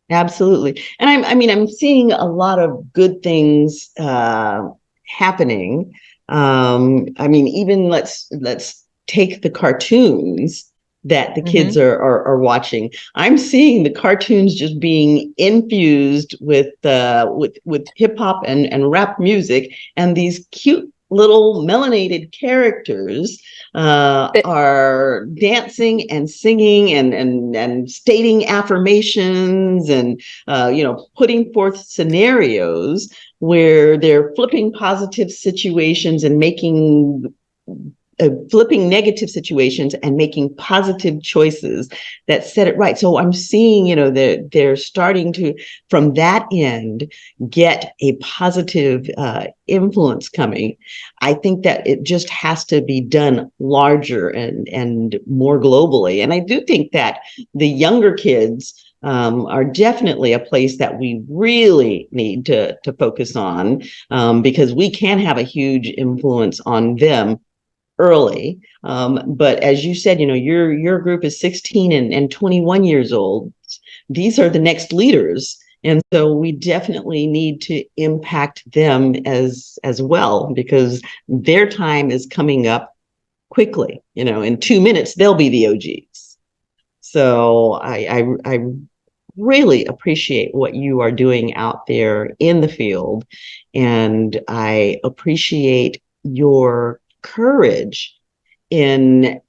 Absolutely. And I'm seeing a lot of good things happening. Even let's take the cartoons that the kids are watching. I'm seeing the cartoons just being infused with hip hop and rap music, and these cute little melanated characters are dancing and singing and stating affirmations and putting forth scenarios where they're flipping positive situations and flipping negative situations and making positive choices that set it right. So I'm seeing, they're starting to, from that end, get a positive influence coming. I think that it just has to be done larger and more globally. And I do think that the younger kids are definitely a place that we really need to focus on, because we can have a huge influence on them early. But as you said, your group is 16 and 21 years old. These are the next leaders. And so we definitely need to impact them as well, because their time is coming up quickly. In 2 minutes, they'll be the OGs. So I really appreciate what you are doing out there in the field. And I appreciate your courage in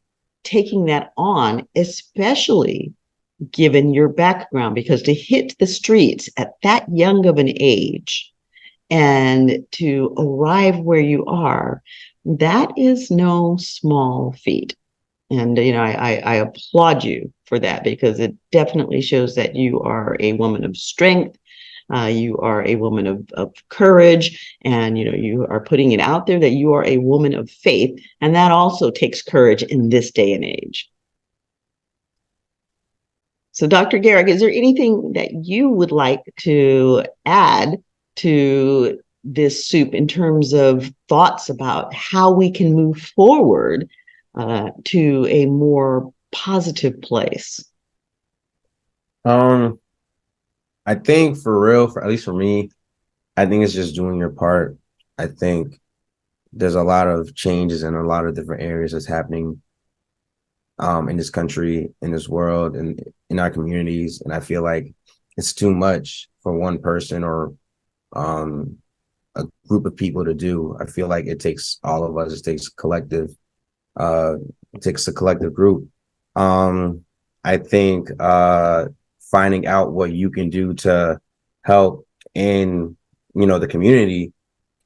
taking that on, especially given your background, because to hit the streets at that young of an age and to arrive where you are, that is no small feat. And, I applaud you for that, because it definitely shows that you are a woman of strength. You are a woman of courage, and you are putting it out there that you are a woman of faith, and that also takes courage in this day and age. So, Dr. Garrick, is there anything that you would like to add to this soup in terms of thoughts about how we can move forward to a more positive place? I think for real, at least for me, I think it's just doing your part. I think there's a lot of changes in a lot of different areas that's happening in this country, in this world, and in our communities. And I feel like it's too much for one person or a group of people to do. I feel like it takes all of us. It takes collective. It takes a collective group. I think finding out what you can do to help in, the community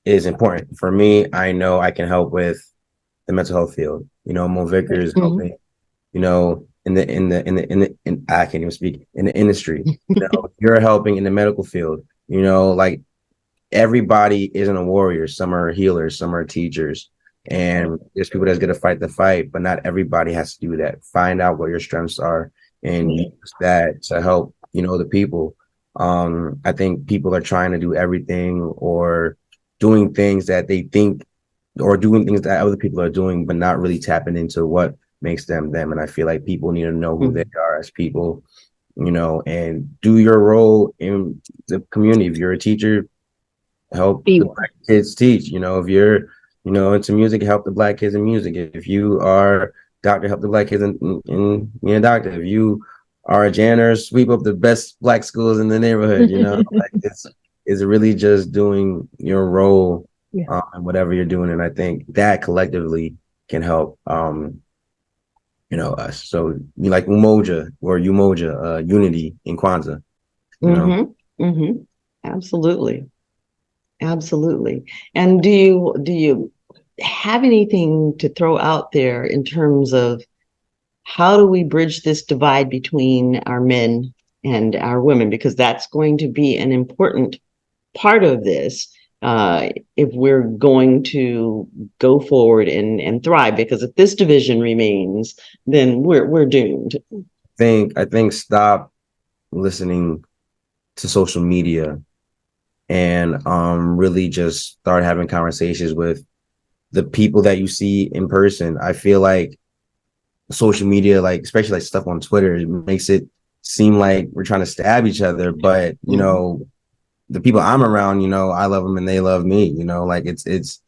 is important. For me, I know I can help with the mental health field. Moe Vickers helping, I can't even speak, in the industry. You're helping in the medical field. Like everybody isn't a warrior. Some are healers, some are teachers. And there's people that's gonna fight the fight, but not everybody has to do that. Find out what your strengths are and use that to help, the people. I think people are trying to do everything or doing things that they think or doing things that other people are doing, but not really tapping into what makes them them. And I feel like people need to know who they are as people, and do your role in the community. If you're a teacher, help the Black kids teach. If you're, into music, help the Black kids in music. If you are a doctor, help the Black kids in being a doctor. If you are a janitor, sweep up the best Black schools in the neighborhood. Like it's really just doing your role and whatever you're doing. And I think that collectively can help us. So like Umoja or Umoja, unity in Kwanzaa. Absolutely. Absolutely. And do you have anything to throw out there in terms of how do we bridge this divide between our men and our women? Because that's going to be an important part of this if we're going to go forward and thrive. Because if this division remains, then we're doomed. I think stop listening to social media and really just start having conversations with the people that you see in person. I feel like social media, like especially like stuff on Twitter, it makes it seem like we're trying to stab each other. But the people I'm around, I love them and they love me. Like it's.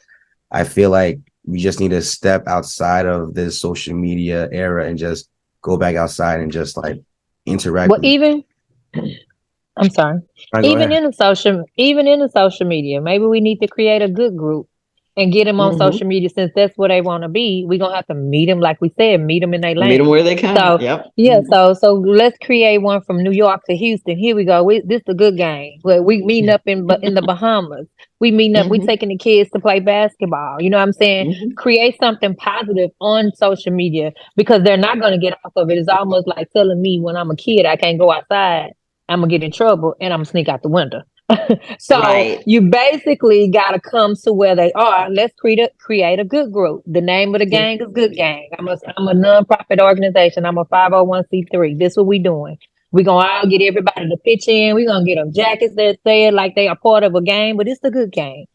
I feel like we just need to step outside of this social media era and just go back outside and just like interact. Well, I'm sorry. Even in the social media, maybe we need to create a good group and get them on social media. Since that's where they want to be, we're gonna have to meet them, like we said, meet them in their lane. Meet them where they can. So yep. So let's create one from New York to Houston. Here we go. This is a good game. We meeting up in the Bahamas. We meeting up. We taking the kids to play basketball. You know what I'm saying? Create something positive on social media because they're not gonna get off of it. It's almost like telling me when I'm a kid I can't go outside. I'm gonna get in trouble and I'm gonna sneak out the window. So you basically gotta come to where they are. Let's create a good group. The name of the gang is Good Gang. I'm a nonprofit organization. I'm a 501c3. This is what we doing. We're gonna all get everybody to pitch in. We're gonna get them jackets that say it like they are part of a game, but it's the good game.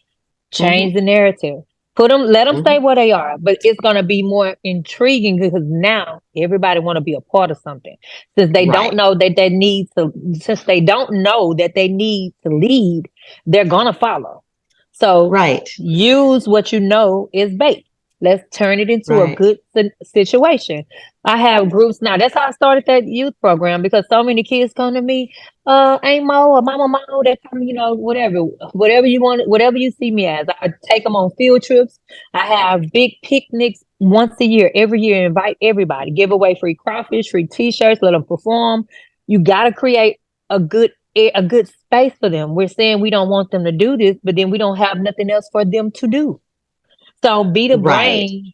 Change the narrative. Let them stay where they are, but it's going to be more intriguing because now everybody want to be a part of something. Since they don't know that they need to, since they don't know that they need to lead, they're going to follow. So use what you know is bait. Let's turn it into a good situation. I have groups now. That's how I started that youth program because so many kids come to me, Aunt Mo or Mama Mo, they come, whatever you want, whatever you see me as. I take them on field trips. I have big picnics once a year, every year, invite everybody, give away free crawfish, free t-shirts, let them perform. You got to create a good space for them. We're saying we don't want them to do this, but then we don't have nothing else for them to do. So be the brain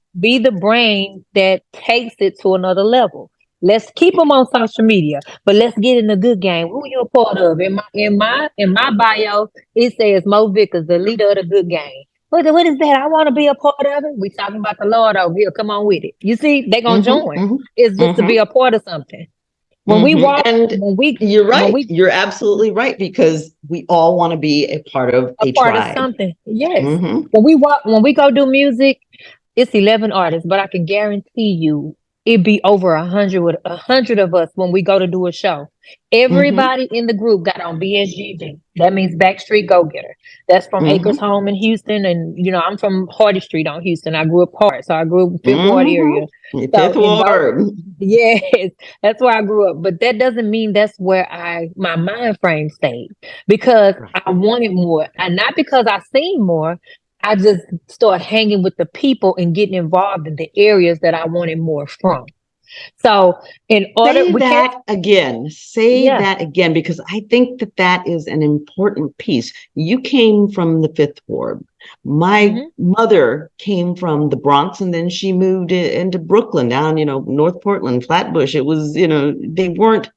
that takes it to another level. Let's keep them on social media, but let's get in the good game. Who you a part of? In my bio, it says Moe Vickers, the leader of the good game. What is that? I want to be a part of it. We talking about the Lord over here. Come on with it. You see, they're gonna join. It's just to be a part of something. When we walk, you're right. You're absolutely right because we all want to be a part of a part tribe. of something. Yes. When we go do music, it's 11 artists, but I can guarantee you it'd be over 100 of us when we go to do a show. Everybody in the group got on BSGG. That means Backstreet Go Getter. That's from Acres Home in Houston. And, I'm from Hardy Street on Houston. I grew up hard. So I grew up in Fifth Ward area. Fifth Ward. Yes, that's where I grew up. But that doesn't mean that's where my mind frame stayed because I wanted more. And not because I seen more. I just started hanging with the people and getting involved in the areas that I wanted more from. So in order, Say we can't, that again. Say yeah. that again, because I think that that is an important piece. You came from the Fifth Ward. My Mhm. mother came from the Bronx, and then she moved into Brooklyn, down, North Portland, Flatbush. It was, they weren't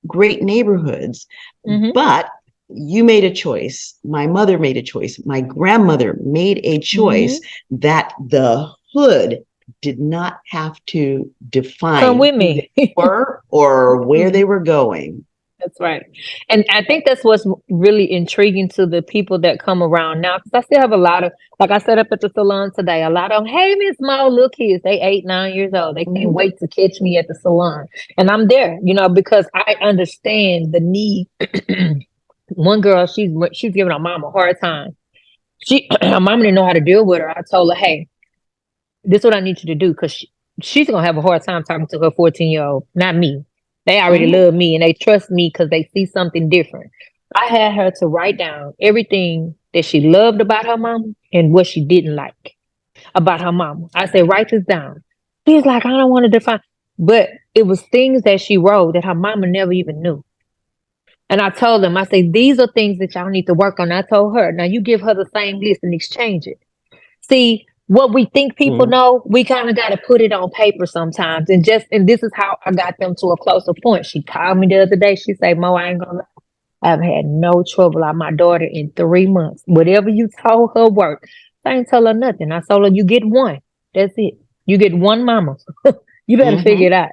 great neighborhoods, Mhm. but you made a choice. My mother made a choice. My grandmother made a choice Mhm. that the hood did not have to Come define with who they me. were or where Mhm. they were going. That's right. And I think that's what's really intriguing to the people that come around now. Because I still have a lot of, like I set up at the salon today, a lot of them, hey, Miss Mo, look kids, they 8, 9 years old. They can't Mhm. wait to catch me at the salon. And I'm there, because I understand the need. One girl, she's giving her mom a hard time. Her mom didn't know how to deal with her. I told her, hey, this is what I need you to do, because she's gonna have a hard time talking to her 14-year-old, not me. They already Mhm. love me and they trust me because they see something different. I had her to write down everything that she loved about her mom and what she didn't like about her mom. I said, write this down. She's like, I don't want to define, but it was things that she wrote that her mama never even knew. And I told them, I said, these are things that y'all need to work on. I told her, now you give her the same list and exchange it. See, what we think people Mhm. know, we kind of got to put it on paper sometimes. And this is how I got them to a closer point. She called me the other day. She said, Mo, I ain't gonna lie. I've had no trouble on my daughter in 3 months. Whatever you told her worked. I ain't tell her nothing. I told her, you get one. That's it. You get one mama. You better figure Mhm. it out.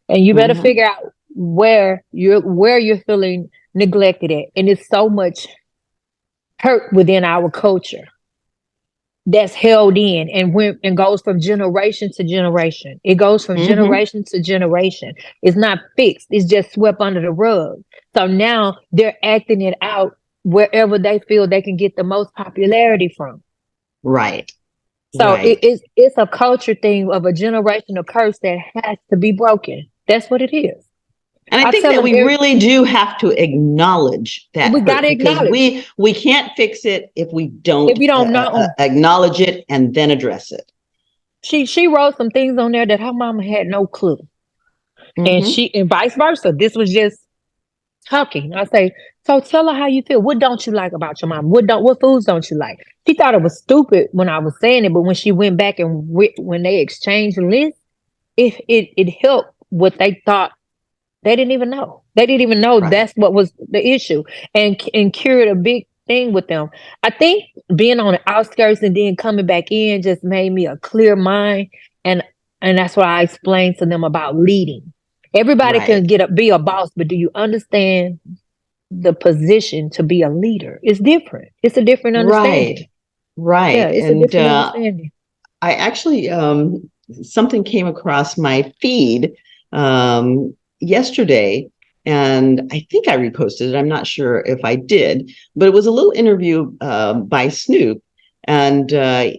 And you better Mhm. figure out where you're feeling neglected at. And it's so much hurt within our culture that's held in and goes from generation to generation. It goes from Mhm. generation to generation. It's not fixed. It's just swept under the rug. So now they're acting it out wherever they feel they can get the most popularity from. Right. So Right. it's a culture thing of a generational curse that has to be broken. That's what it is. And I I think tell that them we really do have to acknowledge that we got hurt, to because acknowledge we can't fix it if we if don't you don't know. acknowledge it and then address it. She wrote some things on there that her mama had no clue, Mhm. and vice versa. This was just talking. I say, so tell her how you feel. What don't you like about your mom? What foods don't you like? She thought it was stupid when I was saying it, but when she went back and when they exchanged lists, it helped what they thought they didn't even know. They didn't even know Right. that's what was the issue, and cured a big thing with them. I think being on the outskirts and then coming back in just made me a clear mind, and that's why I explained to them about leading. Everybody can Right. be a boss, but do you understand the position to be a leader? It's different. It's a different Right. understanding. Yeah, Right. it's a And different understanding. I actually, something came across my feed yesterday, and I think I reposted it. I'm not sure if I did, but it was a little interview by Snoop, and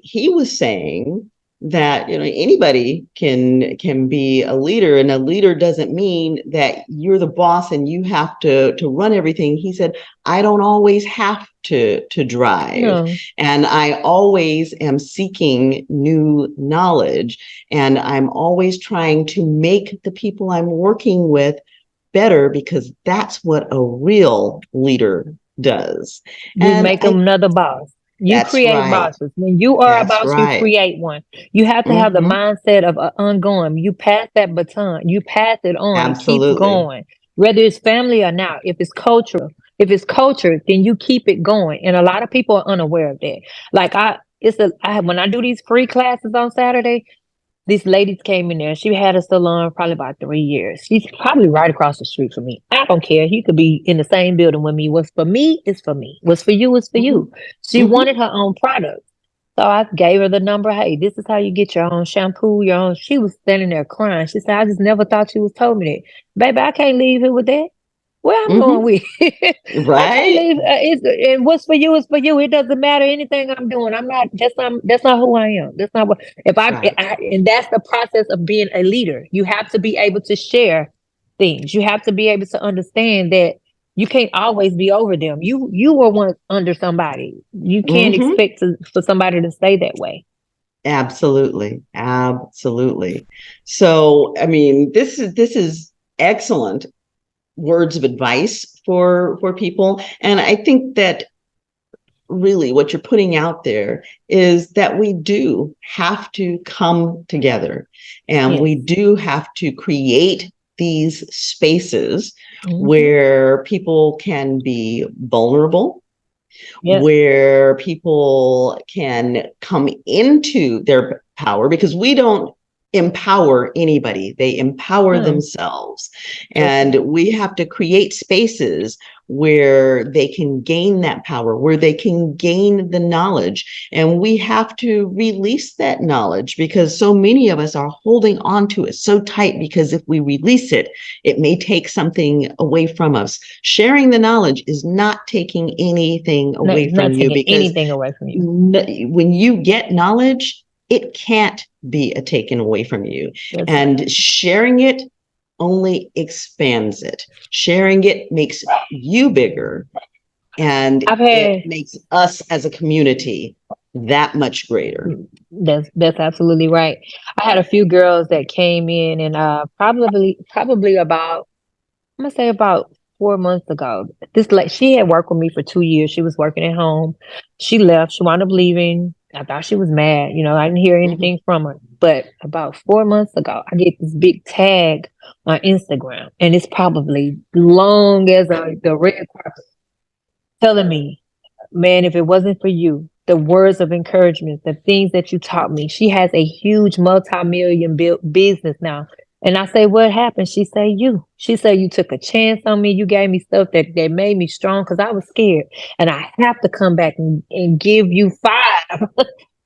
he was saying that anybody can be a leader, and a leader doesn't mean that you're the boss and you have to run everything. He said, I don't always have to drive, No, and I always am seeking new knowledge. And I'm always trying to make the people I'm working with better, because that's what a real leader does. you And make them another boss. You that's create right. bosses. When you are a That's boss, you right. create one. You have to have the Hmm. mindset of ongoing. You pass that baton. You pass it on. It keeps Absolutely. going, whether it's family or not. If it's cultural, if it's culture, then you keep it going. And a lot of people are unaware of that. Like when I do these free classes on Saturday, these ladies came in there. She had a salon probably about 3 years. She's probably right across the street from me. I don't care. He could be in the same building with me. What's for me is for me. What's for you is for Hmm. you. She Hmm. wanted her own product. So I gave her the number. Hey, this is how you get your own shampoo, your own. She was standing there crying. She said, I just never thought you was told me that. Baby, I can't leave here with that. Where I'm going Hmm. with. I can't Right. leave. And what's for you is for you. It doesn't matter anything I'm doing. I'm not. That's not who I am. That's not what. Right. And that's the process of being a leader. You have to be able to share things. You have to be able to understand that you can't always be over them. You were once under somebody. You can't Hmm. expect for somebody to stay that way. Absolutely. Absolutely. So, I mean, this is excellent words of advice for people. And I think that really what you're putting out there is that we do have to come together, and Yes. we do have to create these spaces Mhm. where people can be vulnerable, Yes. where people can come into their power, because we don't empower anybody, they empower No, themselves. that's And right. we have to create spaces where they can gain that power, where they can gain the knowledge. And we have to release that knowledge, because so many of us are holding on to it so tight, because if we release it, it may take something away from us. Sharing the knowledge is not taking anything No, away it's not from you, taking because anything away from you. when you get knowledge, it can't be a taken away from you. That's right. And sharing it only expands it. Sharing it makes you bigger, and I've it had makes us as a community that much greater. that's absolutely right. I had a few girls that came in and probably about I'm gonna say about 4 months ago. This like she had worked with me for 2 years. She was working at home. She left. She wound up leaving. I thought she was mad. I didn't hear Mhm. anything from her. But about 4 months ago, I get this big tag on Instagram, and it's probably long as the red carpet, telling me, man, if it wasn't for you, the words of encouragement, the things that you taught me. She has a huge multi-million business now. And I say, what happened? She say, you. She said, you took a chance on me. You gave me stuff that made me strong, because I was scared. And I have to come back and give you five,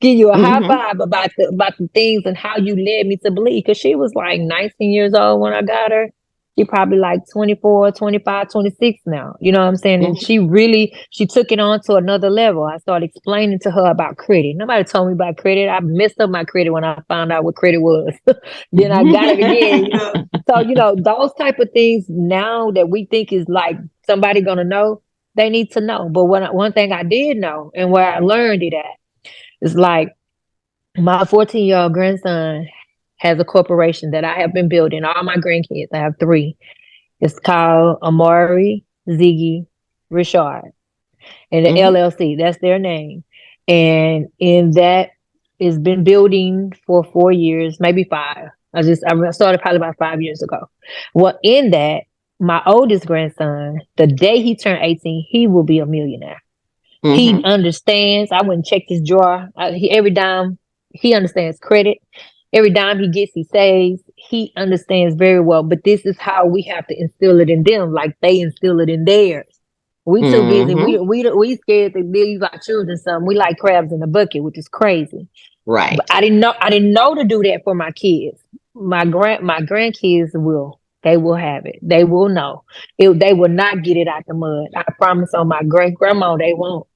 give you a high Mhm. five about the things and how you led me to believe. Because she was like 19 years old when I got her. She probably like 24, 25, 26 now. You know what I'm saying? And Mhm. she took it on to another level. I started explaining to her about credit. Nobody told me about credit. I messed up my credit when I found out what credit was. Then I got it again. So, those type of things now that we think is like somebody gonna know, they need to know. But one thing I did know, and where I learned it at, is like my 14-year-old grandson has a corporation that I have been building. All my grandkids, I have three. It's called Amari Ziggy Richard, and the Mhm. LLC. That's their name. And in that, it's been building for 4 years, maybe five. I started probably about 5 years ago. Well, in that, my oldest grandson, the day he turned 18, he will be a millionaire. He Mhm. understands. I wouldn't check his drawer. Every dime, he understands credit. Every dime he gets, he saves. He understands very well. But this is how we have to instill it in them, like they instill it in theirs. We too busy. We Mhm. we scared to leave our children something. We like crabs in a bucket, which is crazy. But Right. I didn't know. I didn't know to do that for my kids. My grandkids will. They will have it. They will know. They will not get it out the mud. I promise on my great grandma, they won't.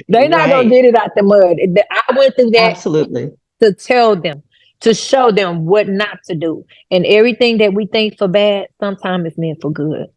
They're not gonna Right. get it out the mud. I went through that Absolutely. to tell them, to show them what not to do. And everything that we think for bad, sometimes it's meant for good.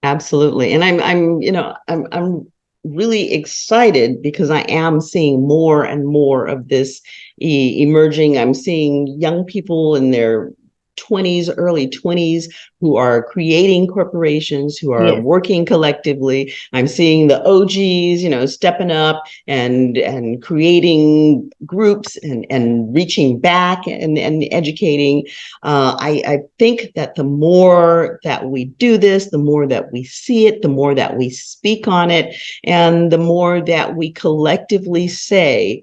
Absolutely. And I'm really excited, because I am seeing more and more of this emerging. I'm seeing young people in their 20s, early 20s, who are creating corporations, who are Yes. working collectively. I'm seeing the OGs, stepping up and creating groups and reaching back and educating. I think that the more that we do this, the more that we see it, the more that we speak on it, and the more that we collectively say,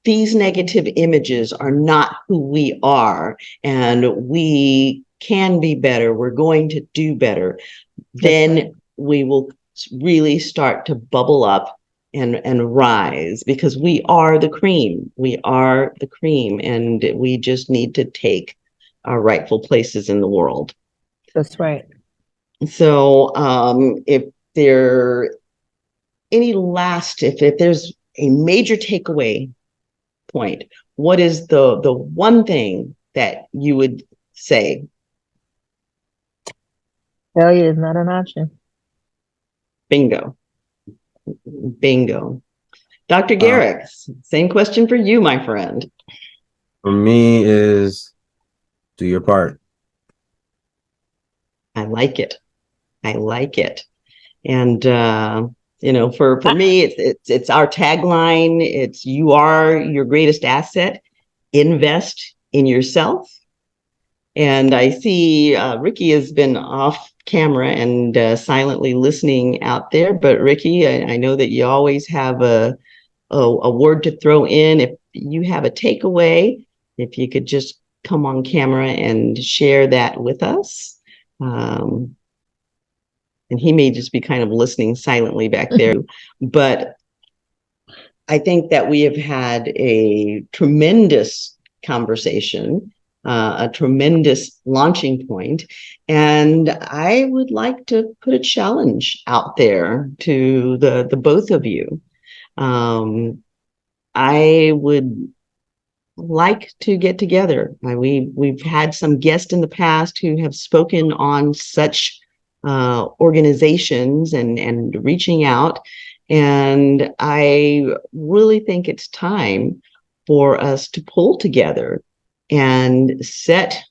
these negative images are not who we are, and we can be better, we're going to do better, That's right. then we will really start to bubble up and rise, because we are the cream. We are the cream, and we just need to take our rightful places in the world. That's right. So, if there if there's a major takeaway point, what is the one thing that you would say? Failure is not an option. Bingo, bingo. Dr. Uh, Garrick, same question for you, my friend. for me is do your part. I like it. I like it. And for me, it's our tagline. It's you are your greatest asset. Invest in yourself. And I see Ricky has been off camera and silently listening out there. But Ricky, I know that you always have a word to throw in. If you have a takeaway, if you could just come on camera and share that with us. And he may just be kind of listening silently back there. But I think that we have had a tremendous conversation, a tremendous launching point. And I would like to put a challenge out there to the both of you. I would like to get together. We've had some guests in the past who have spoken on such organizations and reaching out. And I really think it's time for us to pull together and set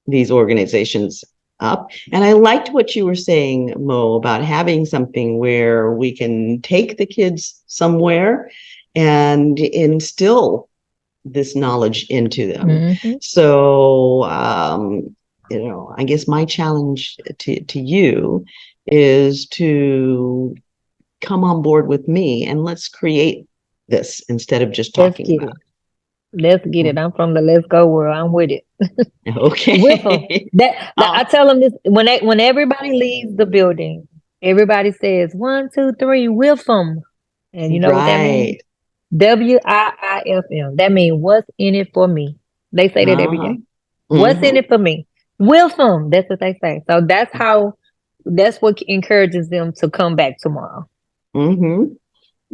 these organizations up. And I liked what you were saying, Mo, about having something where we can take the kids somewhere and instill this knowledge into them. Mm-hmm. So, I guess my challenge to you is to come on board with me and let's create this instead of just Let's talking get about it. Let's get it. I'm from the Let's Go world. I'm with it. it. Okay. With them. I tell them this when everybody leaves the building, everybody says 1, 2, 3 with them. And you know what that means? Right. WIIFM. That means what's in it for me. They say that every Uh-huh. day. What's in Mhm. it for me? With them. That's what they say. So that's what encourages them to come back tomorrow. Mhm.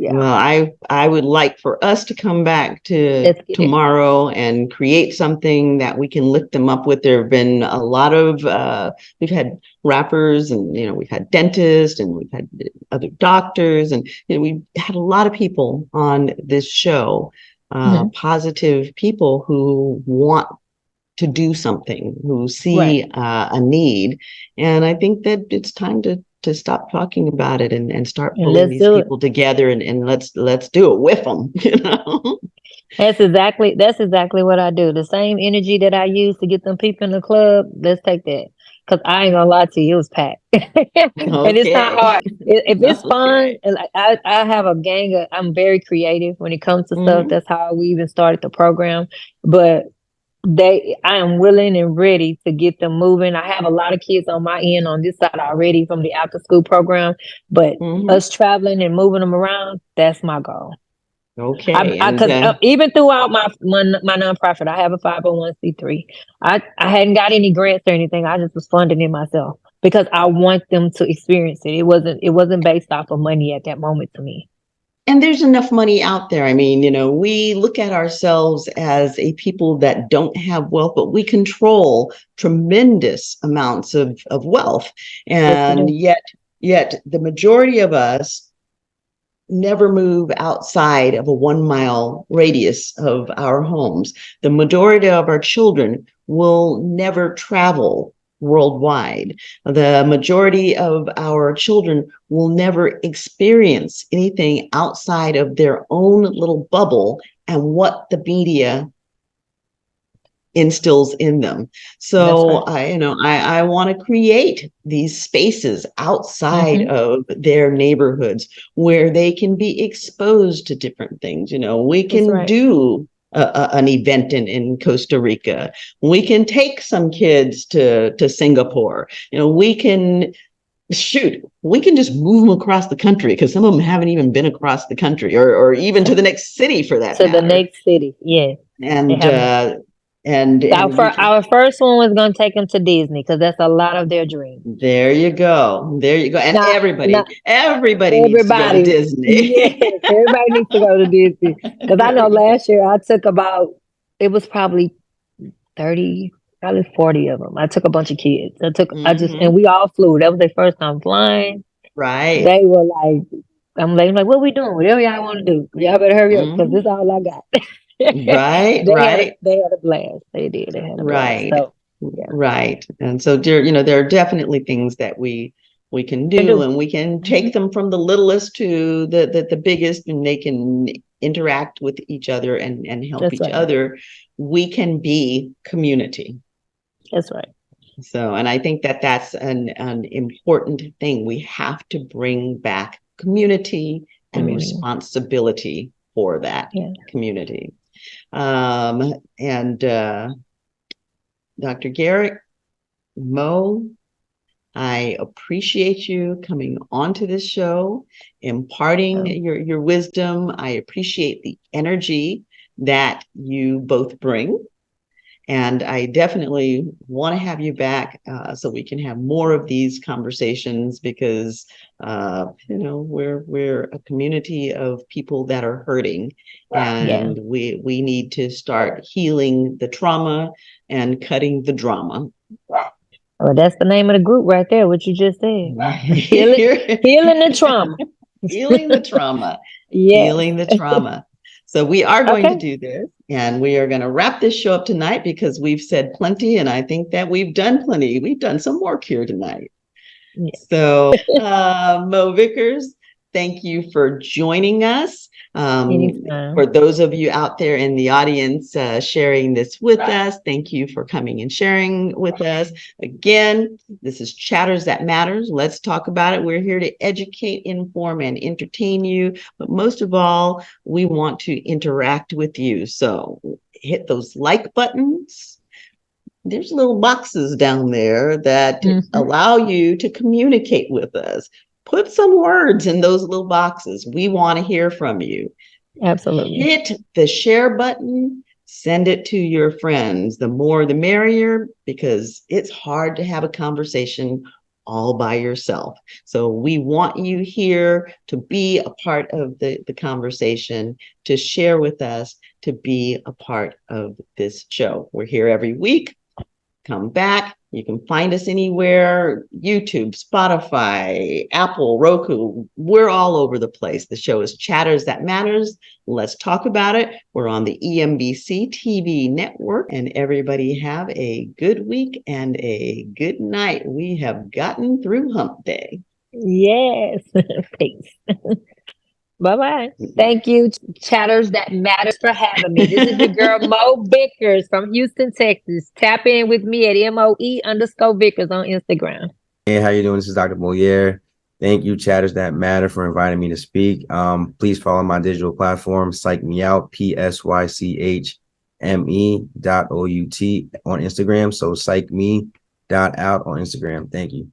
Yeah. Well, I would like for us to come back to Let's get it. tomorrow and create something that we can lift them up with. There have been a lot of we've had rappers and we've had dentists and we've had other doctors and we've had a lot of people on this show, Mhm. positive people who want to do something, who see Right. a need. And I think that it's time to stop talking about it and start And pulling let's these do it. people together and let's do it with them. That's exactly what I do. The same energy that I use to get them people in the club, let's take that. Cause I ain't gonna lie to you, it was packed. And it's not Okay. hard. If it's fun, Okay. and like I have a gang of, I'm very creative when it comes to stuff. Mhm. That's how we even started the program. But I am willing and ready to get them moving. I have a lot of kids on my end on this side already from the after school program, but Mhm. us traveling and moving them around, that's my goal. Okay. And Because even throughout my nonprofit, I have a 501c3. I hadn't got any grants or anything. I just was funding it myself because I want them to experience it. It wasn't based off of money at that moment to me. and there's enough money out there. I mean, we look at ourselves as a people that don't have wealth, but we control tremendous amounts of wealth. Yes, we And do. yet the majority of us never move outside of a 1 mile radius of our homes. The majority of our children will never travel worldwide. The majority of our children will never experience anything outside of their own little bubble and what the media instills in them. So That's right. I want to create these spaces outside Mm-hmm. of their neighborhoods where they can be exposed to different things. We That's can right. do an event in Costa Rica. We can take some kids to Singapore. We can just move them across the country because some of them haven't even been across the country or even to the next city for that To the matter. next city. Yes, they And haven't. we can. Our first one was going to take them to Disney because that's a lot of their dreams. There you go. There you go. And Not, everybody, not everybody needs to go to everybody. Yes, Disney. everybody needs to go to Disney. Because I know last year I took it was probably 30, probably 40 of them. I took a bunch of kids. And Mhm. we all flew. That was their first time flying. Right. They were like, I'm like, what we doing? Whatever y'all want to do. Y'all better hurry up because Mhm. this is all I got. Right, right. They had a blast. They did. They had a blast. Right, So yeah, right. And so, dear, there are definitely things that we can can do, do. and we can Mhm. take them from the littlest to the biggest, and they can interact with each other and help That's each right. other. We can be community. That's right. So, and I think that that's an important thing. We have to bring back community and Community. responsibility for that Yeah. community. And Dr. Garrick, Moe, I appreciate you coming onto this show, imparting Um, your wisdom. I appreciate the energy that you both bring. And I definitely want to have you back so we can have more of these conversations because we're a community of people that are hurting, yeah. and we need to start healing the trauma and cutting the drama. Well, that's the name of the group right there. What you just said. Healing, healing the trauma. Healing the trauma, Yes. healing the trauma. So we are going to Okay. do this, and we are going to wrap this show up tonight because we've said plenty, and I think that we've done plenty. We've done some work here tonight. Yeah. So, Moe Vickers, thank you for joining us. Anytime. For those of you out there in the audience sharing this with us, thank you for coming and sharing with us. Again, this is Chatters That Matters. Let's talk about it. We're here to educate, inform, and entertain you. But most of all, we want to interact with you. So hit those like buttons. There's little boxes down there that Mhm. allow you to communicate with us. Put some words in those little boxes. We want to hear from you. Absolutely. Hit the share button, send it to your friends. The more the merrier, because it's hard to have a conversation all by yourself. So we want you here to be a part of the conversation, to share with us, to be a part of this show. We're here every week. Come back. You can find us anywhere: YouTube, Spotify, Apple, Roku. We're all over the place. The show is Chatters That Matters. Let's talk about it. We're on the EMBC TV network, and everybody have a good week and a good night. We have gotten through Hump Day. Yes. Peace. Bye-bye. Thank you, Chatters That Matters, for having me. This is your girl, Moe Vickers from Houston, Texas. Tap in with me at MOE_Vickers on Instagram. Hey, how you doing? This is Dr. Beaulier. Thank you, Chatters That Matter, for inviting me to speak. Please follow my digital platform, Psych Me Out, PSYCHME.OUT on Instagram. So psychme.out on Instagram. Thank you.